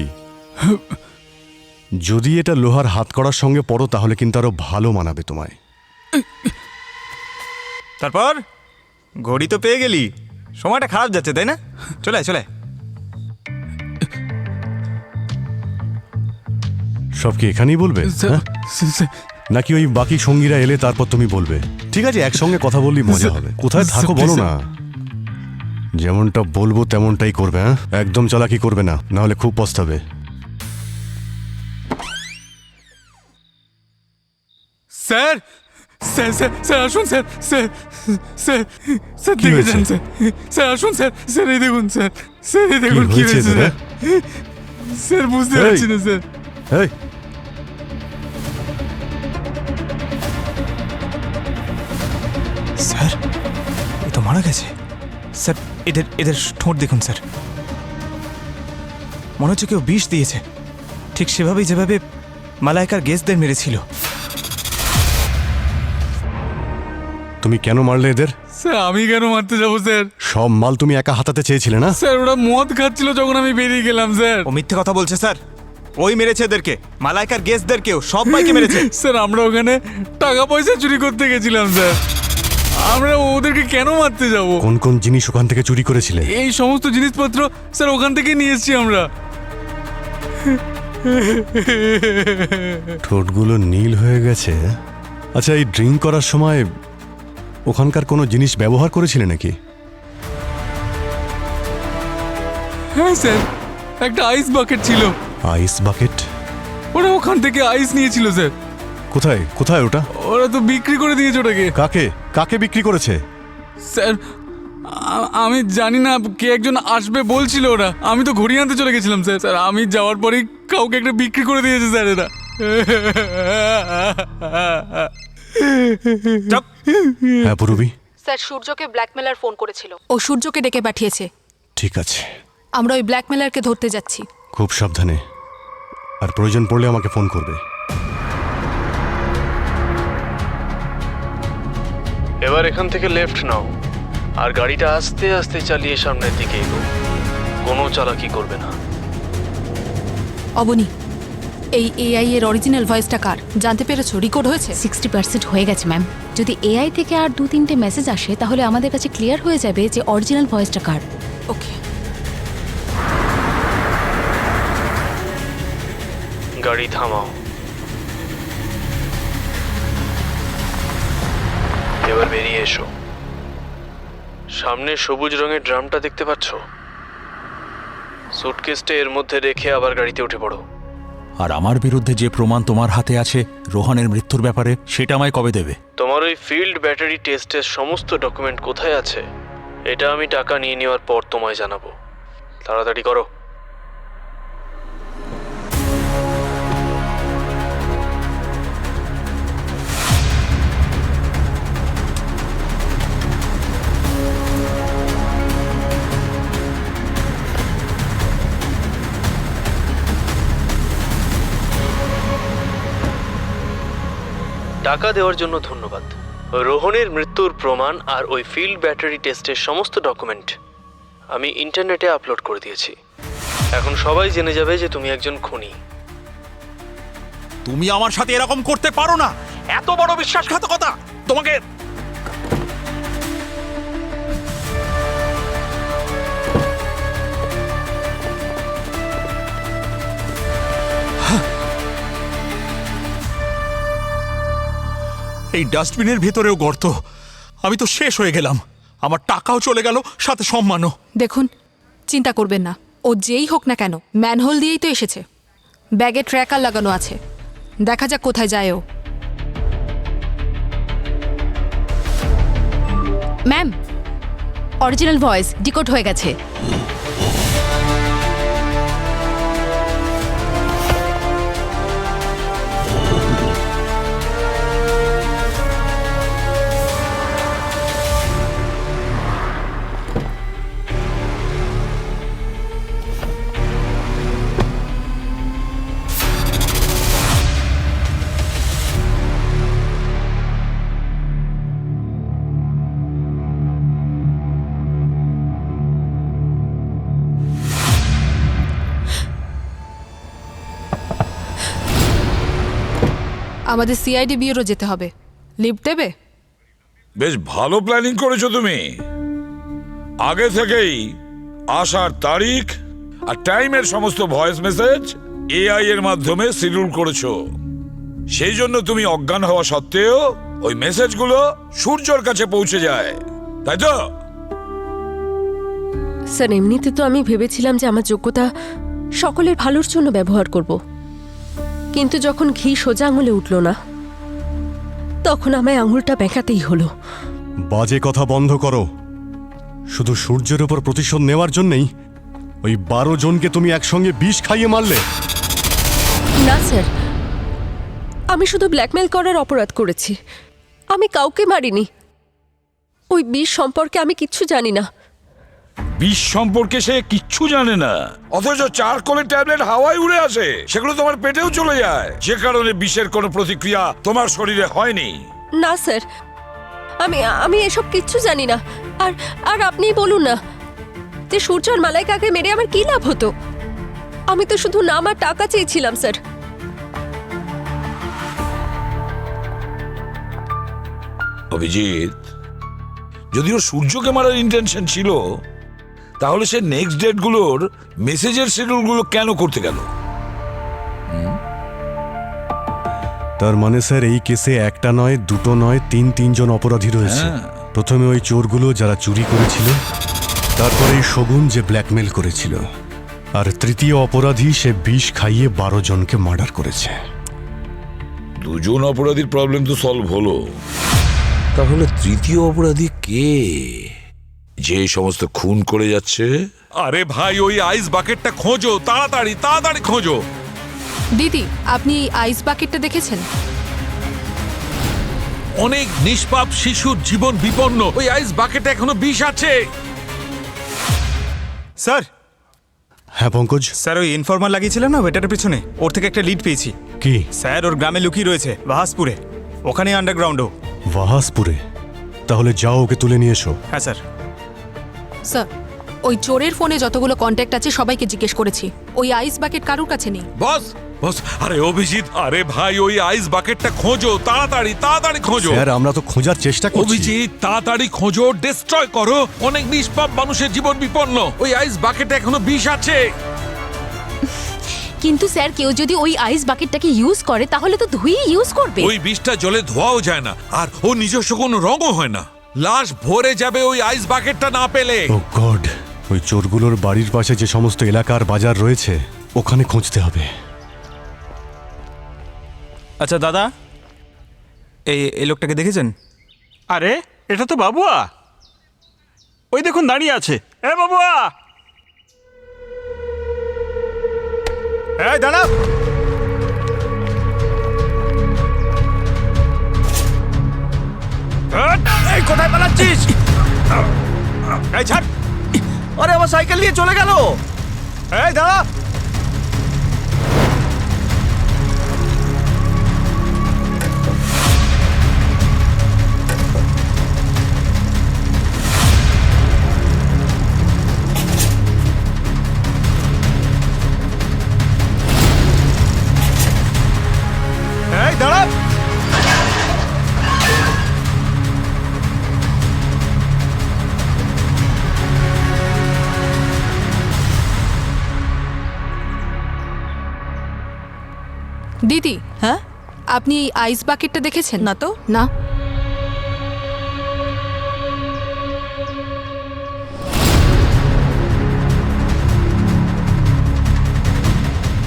S5: যদি এটা লোহার হাত করার সঙ্গে পড়ো তাহলে কিন্তু আরো ভালো মানাবে তোমায়।
S1: তারপর ঘড়ি তো পেয়ে গেলি, সময়টা খারাপ যাচ্ছে তাই না? চলে চলে।
S5: সব কি এখানেই বলবে, হ্যাঁ? নাকি ওই বাকি সঙ্গীরা এলে তারপর তুমি বলবে? ঠিক আছে, একসঙ্গে কথা বললেই মজা হবে। কোথায় থাকো বলো না। যেমনটা বলবো তেমনটাই করবে, হ্যাঁ? একদম চালাকি করবে না, নাহলে খুব পস্তাবে।
S4: স্যার স্যার স্যার স্যার আসুন স্যার স্যার স্যার স্যার
S5: কি
S4: দেখে
S5: হয়েছে?
S4: যান স্যার স্যার আসুন স্যার স্যার এই দেখুন স্যার স্যার এই দেখুন কি
S5: হয়েছে
S4: হয়েছে
S5: দাদা?
S4: স্যার স্যার বুঝতে
S5: এই!
S4: পারছি না স্যার
S5: এই
S1: স্যার এ তো মারা গেছে স্যার। এদের এদের ঠোঁট দেখুন স্যার, মনে হচ্ছে কেউ বিষ দিয়েছে, ঠিক সেভাবেই যেভাবে মালাইকার গেস্টদের মেরেছিল।
S5: তুমি কেন মারলে এদের?
S4: স্যার আমি কেন মারতে যাবো স্যার?
S5: সব মাল তুমি একা হাতাতে চেয়েছিলে না?
S4: স্যার ওরা মদ খাচ্ছিল যখন আমি বেরিয়ে গেলাম স্যার।
S1: ও মিথ্যে কথা বলছে স্যার, ওই মেরেছে এদেরকে, মালাইকার গেস্টদেরকেও, সবাইকে মেরেছে।
S4: স্যার আমরা ওখানে টাকা পয়সা চুরি করতে গেছিলাম স্যার, আমরা ওদেরকে কেন মারতে যাব?
S5: কোন কোন জিনিস ওখান থেকে চুরি করেছিলে?
S4: এই সমস্ত জিনিসপত্র স্যার ওখান থেকে নিয়ে এসেছি আমরা।
S5: ঠোঁটগুলো নীল হয়ে গেছে। আচ্ছা, এই ড্রিঙ্ক করার সময় ওখানকার কোনো জিনিস ব্যবহার করেছিলে নাকি?
S4: হ্যাঁ স্যার, একটা আইস বাকেট ছিল।
S5: Ice bucket?
S4: ওরা ওখান থেকে আইস নিয়েছিল স্যার।
S5: কোথায় কোথায় ওটা?
S4: ওরা তো বিক্রি করে দিয়েছে ওটাকে।
S5: কাকে কাকে বিক্রি করেছে?
S4: স্যার আমি জানি না, কে একজন আসবে বলছিল ওরা, আমি তো ঘড়ি আনতে চলে গেছিলাম স্যার। স্যার আমি যাওয়ার পরেই কাউকে একটা বিক্রি করে দিয়েছে স্যার এরা।
S5: হ্যাঁ পূরবী,
S6: স্যার সূর্যকে ব্ল্যাকমেলার ফোন করেছিল, ও সূর্যকে ডেকে পাঠিয়েছে।
S5: ঠিক আছে,
S6: আমরা ওই ব্ল্যাকমেলারকে ধরতে যাচ্ছি।
S5: খুব সাবধানে, আর প্রয়োজন পড়লে আমাকে ফোন করবে।
S11: এবার এখান থেকে লেফট নাও, আর গাড়িটা আস্তে আস্তে চালিয়ে সামনের দিকে এগো, কোনো চালাকি করবে না।
S6: অবনী, এই এআই এর অরিজিনাল ভয়েসটা কার জানতে পেরেছো? রেকর্ড হয়েছে?
S13: 60% হয়ে গেছে ম্যাম। যদি এআই থেকে আর 2-3টে মেসেজ আসে তাহলে আমাদের কাছে ক্লিয়ার হয়ে যাবে যে অরিজিনাল ভয়েসটা কার।
S6: ওকে।
S11: গাড়ি থামাও। এবার বেরিয়ে এসো। সামনে সবুজ রঙের ড্রামটা দেখতে পাচ্ছ? সুটকেসটা এর মধ্যে রেখে আবার গাড়িতে উঠে পড়ো।
S9: আর আমার বিরুদ্ধে যে প্রমাণ তোমার হাতে আছে রোহানের মৃত্যুর ব্যাপারে, সেটা আমায় কবে দেবে?
S11: তোমার ওই ফিল্ড ব্যাটারি টেস্টের সমস্ত ডকুমেন্ট কোথায় আছে এটা আমি টাকা নিয়ে নেওয়ার পর তোমায় জানাবো। তাড়াতাড়ি করো। টাকা দেওয়ার জন্য ধন্যবাদ। রোহনের মৃত্যুর প্রমাণ আর ওই ফিল্ড ব্যাটারি টেস্টের সমস্ত ডকুমেন্ট আমি ইন্টারনেটে আপলোড করে দিয়েছি। এখন সবাই জেনে যাবে যে তুমি একজন খুনি।
S9: তুমি আমার সাথে এরকম করতে পারো না, এত বড় বিশ্বাসঘাতকতা তোমাকে। এই ডাস্টবিনের ভেতরেও গর্ত, আমি তো শেষ হয়ে গেলাম। আমার টাকাও চলে গেল, সাথে সম্মানও।
S6: দেখুন, চিন্তা করবেন না, ও যেই হোক না কেন ম্যানহোল দিয়েই তো এসেছে। ব্যাগে ট্র্যাকার লাগানো আছে, দেখা যাক কোথায় যায় ও।
S13: ম্যাম, অরিজিনাল ভয়েস ডিকোড হয়ে গেছে।
S6: আমাদের সিআইডি ব্যুরো যেতে হবে, লিফট দেবে?
S12: বেশ ভালো প্ল্যানিং করেছো তুমি। আগে থেকেই আসার তারিখ আর টাইমের সমস্ত ভয়েস মেসেজ এআই এর মাধ্যমে শিডিউল করেছো। সেই জন্য তুমি অজ্ঞান হওয়া সত্ত্বেও ওই মেসেজগুলো সূর্যর কাছে পৌঁছে যায়, তাই তো?
S3: স্যার এমনিতে তো আমি ভেবেছিলাম যে আমার যোগ্যতা সকলের ভালোর জন্য ব্যবহার করব, কিন্তু যখন ঘি সোজা আঙুলে উঠল না,
S14: তখন আমায় আঙুলটা বেঁকাতেই হলো।
S5: বাজে কথা বন্ধ করো। শুধু সূর্যের উপর প্রতিশোধ নেওয়ার জন্যই ওই 12 জনকে তুমি একসঙ্গে বিষ খাইয়ে মারলে।
S14: না স্যার, আমি শুধু ব্ল্যাকমেল করার অপরাধ করেছি, আমি কাউকে মারিনি। ওই বিষ সম্পর্কে আমি কিচ্ছু জানি না।
S12: বিষ সম্পর্কে সে কিচ্ছু জানে না, অথচ চারকোলের ট্যাবলেট হাওয়ায় উড়ে আসে, সেগুলো তোমার পেটেও চলে যায়, যে কারণে বিষের কোনো প্রতিক্রিয়া তোমার শরীরে হয়নি।
S14: না স্যার, আমি এসব কিচ্ছু জানি না। আর আর আপনিই বলুন না যে সূর্য আর মালাইকাকে মেরে আমার কি লাভ হতো? আমি তো শুধু নাম আর টাকা চেয়েছিলাম স্যার।
S12: অভিজিৎ, যদিও সূর্যকে মারার ইন্টেনশন ছিল, তাহলে সে নেক্সট ডেটগুলোর মেসেজের শিডিউলগুলো কেন করতে গেল?
S5: তার মানে স্যার এই কেসে একটা নয়, দুটো নয়, তিনজন অপরাধী রয়েছে। প্রথমে ওই চোরগুলো যারা চুরি করেছিল, তারপরে এই শগুন যে ব্ল্যাকমেল করেছিল, আর তৃতীয় অপরাধী সে বিষ খাইয়ে 12 জনকে মার্ডার করেছে।
S12: দুজন অপরাধীর প্রবলেম তো সলভ হলো, তাহলে তৃতীয় অপরাধী কে, যে সমস্ত খুন করে যাচ্ছে?
S2: আরে ভাই, ওই আইস বাকেটটা খোঁজো, তাড়াতাড়ি তাড়াতাড়ি খোঁজো।
S6: দিদি, আপনি এই আইস বাকেটটা দেখেছেন?
S2: অনেক নিষ্পাপ শিশুর জীবন বিপন্ন, ওই আইস বাকেটে এখনো বিষ আছে।
S1: স্যার।
S5: হ্যাঁ পঙ্কজ।
S1: স্যার, ওই ইনফরমার লাগিয়েছিলাম না ওয়েটারের পিছনে, ওর থেকে একটা লিড পেয়েছি।
S5: কি?
S1: স্যার, ওর গ্রামে লুকিয়ে রয়েছে বাহাসপুরে, ওখানে আন্ডারগ্রাউন্ডও।
S5: বাহাসপুরে? তাহলে যাও, ওকে তুলে নিয়ে এসো।
S1: হ্যাঁ স্যার।
S6: স্যার, ওই চোরের ফোনে যতগুলো কন্ট্যাক্ট আছে সবাইকে জিজ্ঞেস করেছি, ওই আইস বাকেট কারুর কাছে নেই।
S2: বস বস, আরে অভিজিৎ, আরে ভাই, ওই আইস বাকেটটা খোঁজো, তাড়াতাড়ি তাড়াতাড়ি খোঁজো।
S5: স্যার, আমরা তো খোঁজার চেষ্টা করছি।
S2: অভিজিৎ, তাড়াতাড়ি খোঁজো, ডিস্ট্রয় করো, অনেক নিষ্পাপ মানুষের জীবন বিপন্ন, ওই আইস বাকেটে এখনো বিষ আছে।
S13: কিন্তু স্যার, কেউ যদি ওই আইস বাকেটটাকে ইউজ করে তাহলে তো ধুয়ে ইউজ করবে।
S2: ওই বিষটা জলে ধোয়াও যায় না, আর ও নিজস্ব কোনো রঙও হয় না। লাশ ভরে যাবে ওই আইস বাকেটটা না পেলে।
S5: ও গড, ওই চোরগুলোর বাড়ির পাশে যে সমস্ত এলাকার বাজার রয়েছে ওখানে খুঁজতে হবে।
S1: আচ্ছা দাদা, এই লোকটাকে দেখেছেন?
S7: আরে এটা তো বাবুয়া, ওই দেখুন দাঁড়িয়ে আছে। এ বাবুয়া!
S1: এই দাঁড়া! এই কোথায় পালাচ্ছিস? এই ছাড়! আরে আমার সাইকেল নিয়ে চলে গেল। এই দাঁড়া! এই দাঁড়া!
S6: দিদি, হ্যাঁ, আপনি এই আইস বাকেটটা দেখেছেন? না তো। না।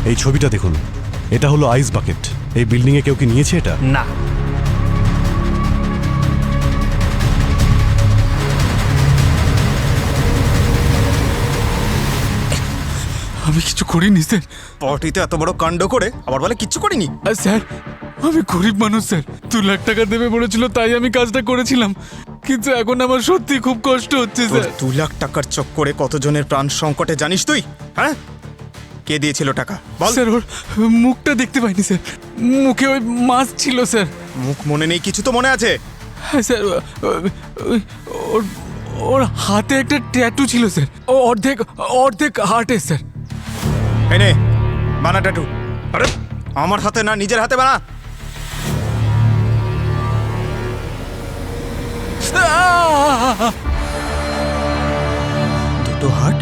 S5: এই ছবিটা দেখুন, এটা হলো আইস বাকেট। এই বিল্ডিং এ কেউ কি নিয়েছে এটা?
S1: না।
S4: আমি কিছু করিনি স্যার।
S1: পার্টিতে এত বড় কাণ্ড করে আবার বলে কিচ্ছু করিনি।
S4: স্যার, আমি গরিব মানুষ স্যার, 2 লাখ টাকা দেবে বলেছিল তাই আমি কাজটা করেছিলাম, কিন্তু এখন আমার সত্যি খুব কষ্ট হচ্ছে স্যার।
S1: 2 লাখ টাকার চক্করে কতজনের প্রাণ সংকটে জানিস তুই? হ্যাঁ, কে দিয়েছিল টাকা বল?
S4: স্যার, ওর মুখটা দেখতে পাইনি স্যার, মুখে ওই মাস্ক ছিল স্যার।
S1: মুখ মনে নেই, কিছু তো মনে আছে?
S4: হ্যাঁ স্যার, ওর হাতে একটা ট্যাটু ছিল স্যার, ও অর্ধেক হার্টে স্যার।
S1: এই নে, বানা ট্যাটু। আরে আমার হাতে না, নিজের হাতে বানা। দুটো হার্ট?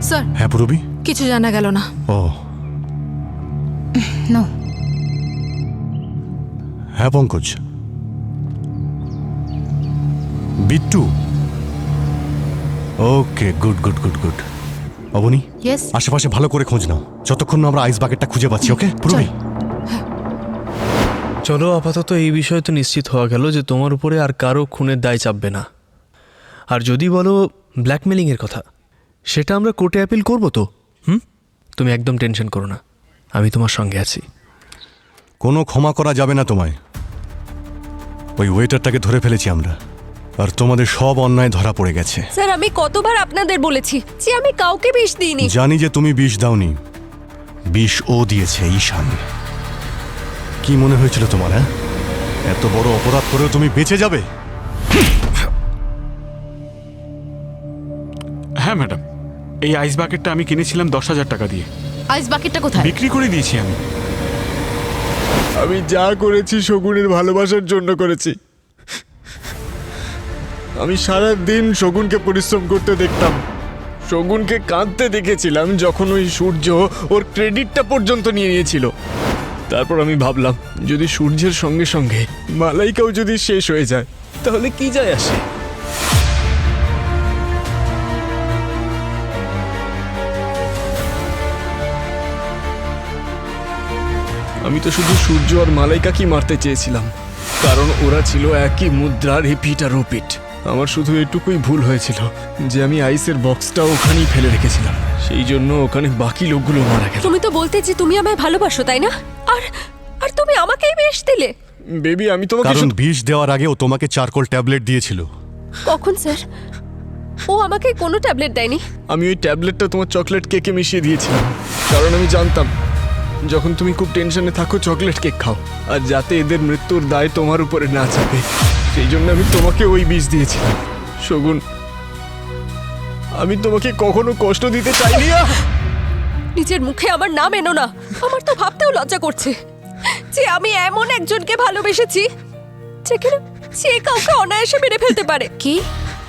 S6: স্যার।
S5: হ্যাঁ পুরবি,
S6: কিছু জানা গেল না।
S5: Oh
S13: no.
S5: হ্যাঁ Pankaj. Bittu? Okay, good good good good. Aboni,
S13: yes.
S5: আশেপাশে ভালো করে খোঁজ নাও যতক্ষণ না আমরা আইস বাকেটটা খুঁজে পাচ্ছি। ওকে পুরবি?
S11: চলো, আপাতত এই বিষয়ে তো নিশ্চিত হওয়া গেল যে তোমার উপরে আর কারো খুনের দায় চাপবে না। আর যদি বলো ব্ল্যাকমেলিংয়ের কথা, সেটা আমরা কোর্টে অ্যাপিল করবো তো। তুমি একদম টেনশন করো না, আমি তোমার সঙ্গে আছি।
S5: কোনো ক্ষমা করা যাবে না তোমায়। ওই ওয়েটারটাকে ধরে ফেলেছি আমরা, আর তোমাদের সব অন্যায় ধরা পড়ে গেছে।
S14: স্যার, আমি কতবার আপনাদের বলেছি যে আমি কাউকে বিষ দিইনি।
S5: জানি যে তুমি বিষ দাওনি, বিষ ও দিয়েছে, ঈশান। কি মনে হয়েছিল তোমার? হ্যাঁ, এত বড় অপরাধ করেও তুমি বেঁচে যাবে?
S7: হ্যাঁ ম্যাডাম, এই আইস বাকেটটা আমি কিনেছিলাম 10,000 টাকা দিয়ে।
S13: আইস বাকেটটা কোথায়?
S7: বিক্রি করে দিয়েছি আমি।
S11: আমি যা করেছি শগুনের ভালোবাসার জন্য করেছি। আমি সারা দিন শগুনকে পরিশ্রম করতে দেখতাম, শগুনকে কাঁদতে দেখেছিলাম যখন ওই সূর্য ওর ক্রেডিটটা পর্যন্ত নিয়ে নিয়েছিল। তারপর আমি ভাবলাম, যদি সূর্যের সঙ্গে সঙ্গে মালাইকাও যদি শেষ হয়ে যায় তাহলে কি যায় আসে। আমি তো শুধু সূর্য আর মালাইকাকেই মারতে চেয়েছিলাম, কারণ ওরা ছিল একই মুদ্রার রিপিট আর রুপিট। আমার শুধু এটুকুই ভুল হয়েছিল যে আমি আইসের বক্সটাও ওখানেই ফেলে রেখেছিলাম, সেই জন্য ওখানে বাকি লোকগুলো মারা গেল।
S14: তুমি তো বলতে যে তুমি আমায় ভালোবাসো, তাই না? আর আর তুমি আমাকেই বিষ দিলে।
S11: বেবি, আমি তোমাকে
S5: কারণ বিষ দেওয়ার আগে ও তোমাকে চারকোল ট্যাবলেট দিয়েছিল।
S14: কখন স্যার? ও আমাকে কোনো ট্যাবলেট দেয়নি।
S11: আমি ওই ট্যাবলেটটা তোমার চকলেট কেকে মিশিয়ে দিয়েছিলাম, কারণ আমি জানতাম যখন তুমি খুব টেনশনে থাকো চকলেট কেক খাও, আর যাতে এদের মৃত্যুর দায় তোমার উপরে না চাপে, সেই জন্য আমি তোমাকে ওই বিষ দিয়েছিলাম। শগুন, আমি তোমাকে কখনো কষ্ট দিতে চাইনি।
S14: নিজের মুখে আমার নাম এনো না। আমার তো ভাবতেও লজ্জা করছে যে আমি এমন একজনকে ভালোবেসেছি যেখানে সে কাউকে অনায়াসে মেরে ফেলতে পারে।
S13: কি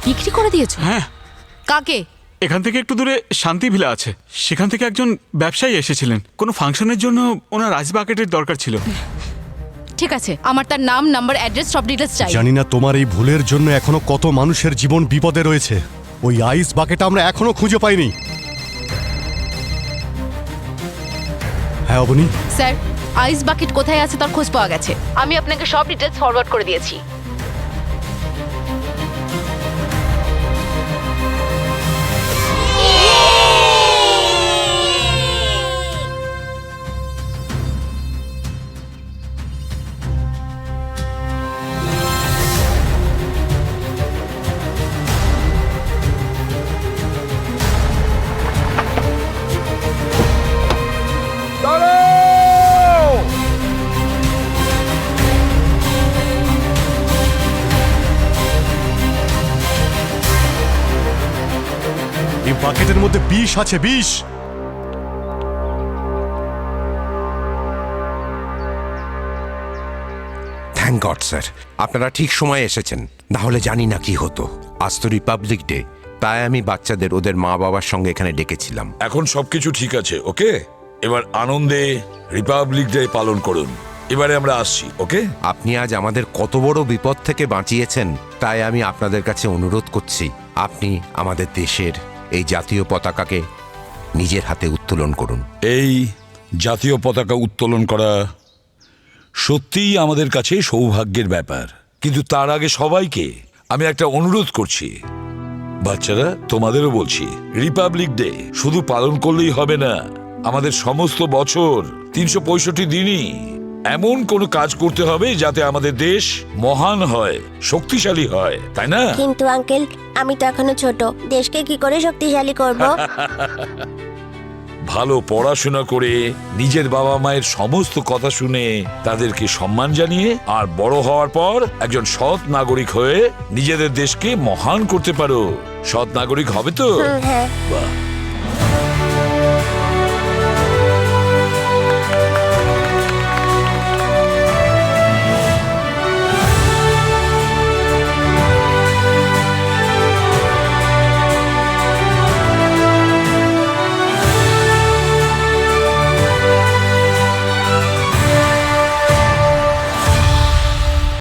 S13: বিক্রি করে দিয়েছো?
S7: হ্যাঁ।
S13: কাকে?
S7: এখান থেকে একটু দূরে শান্তি ভিলা আছে, সেখান থেকে একজন ব্যবসায়ী এসেছিলেন। কোনো ফাংশনের জন্য ওনার আইস বাকেটের দরকার ছিল।
S13: ঠিক আছে, আমার তার নাম, নাম্বার, অ্যাড্রেস সব ডিটেলস চাই।
S5: জানি না তোমার এই ভুলের জন্য এখনো কত মানুষের জীবন বিপদে রয়েছে। ওই আইস বাকেট আমরা এখনো খুঁজে পাইনি। হ্যাঁ অবনী,
S13: স্যার, আইস বাকেট কোথায় আছে তার খোঁজ পাওয়া গেছে। আমি আপনাকে সব ডিটেলস ফরওয়ার্ড করে দিয়েছি।
S5: এই বাকেটের মধ্যে বিষ আছে, বিষ।
S15: থ্যাংক গড স্যার, আপনারা ঠিক সময়ে এসেছেন, না হলে জানি না কি হতো। আজ তো রিপাবলিক ডে, তাই আমি বাচ্চাদের ওদের মা বাবার সঙ্গে এখানে ডেকেছিলাম।
S12: এখন সবকিছু ঠিক আছে, ওকে? এবার আনন্দে রিপাবলিক ডে পালন করুন। এবারে আমরা আসছি, ওকে?
S15: আপনি আজ আমাদের কত বড় বিপদ থেকে বাঁচিয়েছেন, তাই আমি আপনাদের কাছে অনুরোধ করছি, আপনি আমাদের দেশের এই জাতীয় পতাকাকে নিজের হাতে উত্তোলন করুন।
S12: এই জাতীয় পতাকা উত্তোলন করা সত্যিই আমাদের কাছে সৌভাগ্যের ব্যাপার, কিন্তু তার আগে সবাইকে আমি একটা অনুরোধ করছি। বাচ্চারা, তোমাদেরও বলছি, রিপাবলিক ডে শুধু পালন করলেই হবে না। আমাদের সমস্ত বছর 365 দিনই এমন কোনো কাজ করতে হবে যাতে আমাদের দেশ মহান হয়, শক্তিশালী হয়, তাই না?
S16: কিন্তু আঙ্কেল, আমি তো এখনো ছোট, দেশকে কি করে শক্তিশালী করব?
S12: ভালো পড়াশোনা করে নিজের বাবা মায়ের সমস্ত কথা শুনে তাদেরকে সম্মান জানিয়ে আর বড় হওয়ার পর একজন সৎ নাগরিক হয়ে নিজেদের দেশকে মহান করতে পারো। সৎ নাগরিক হবে তো?
S16: হ্যাঁ।
S12: বাহ।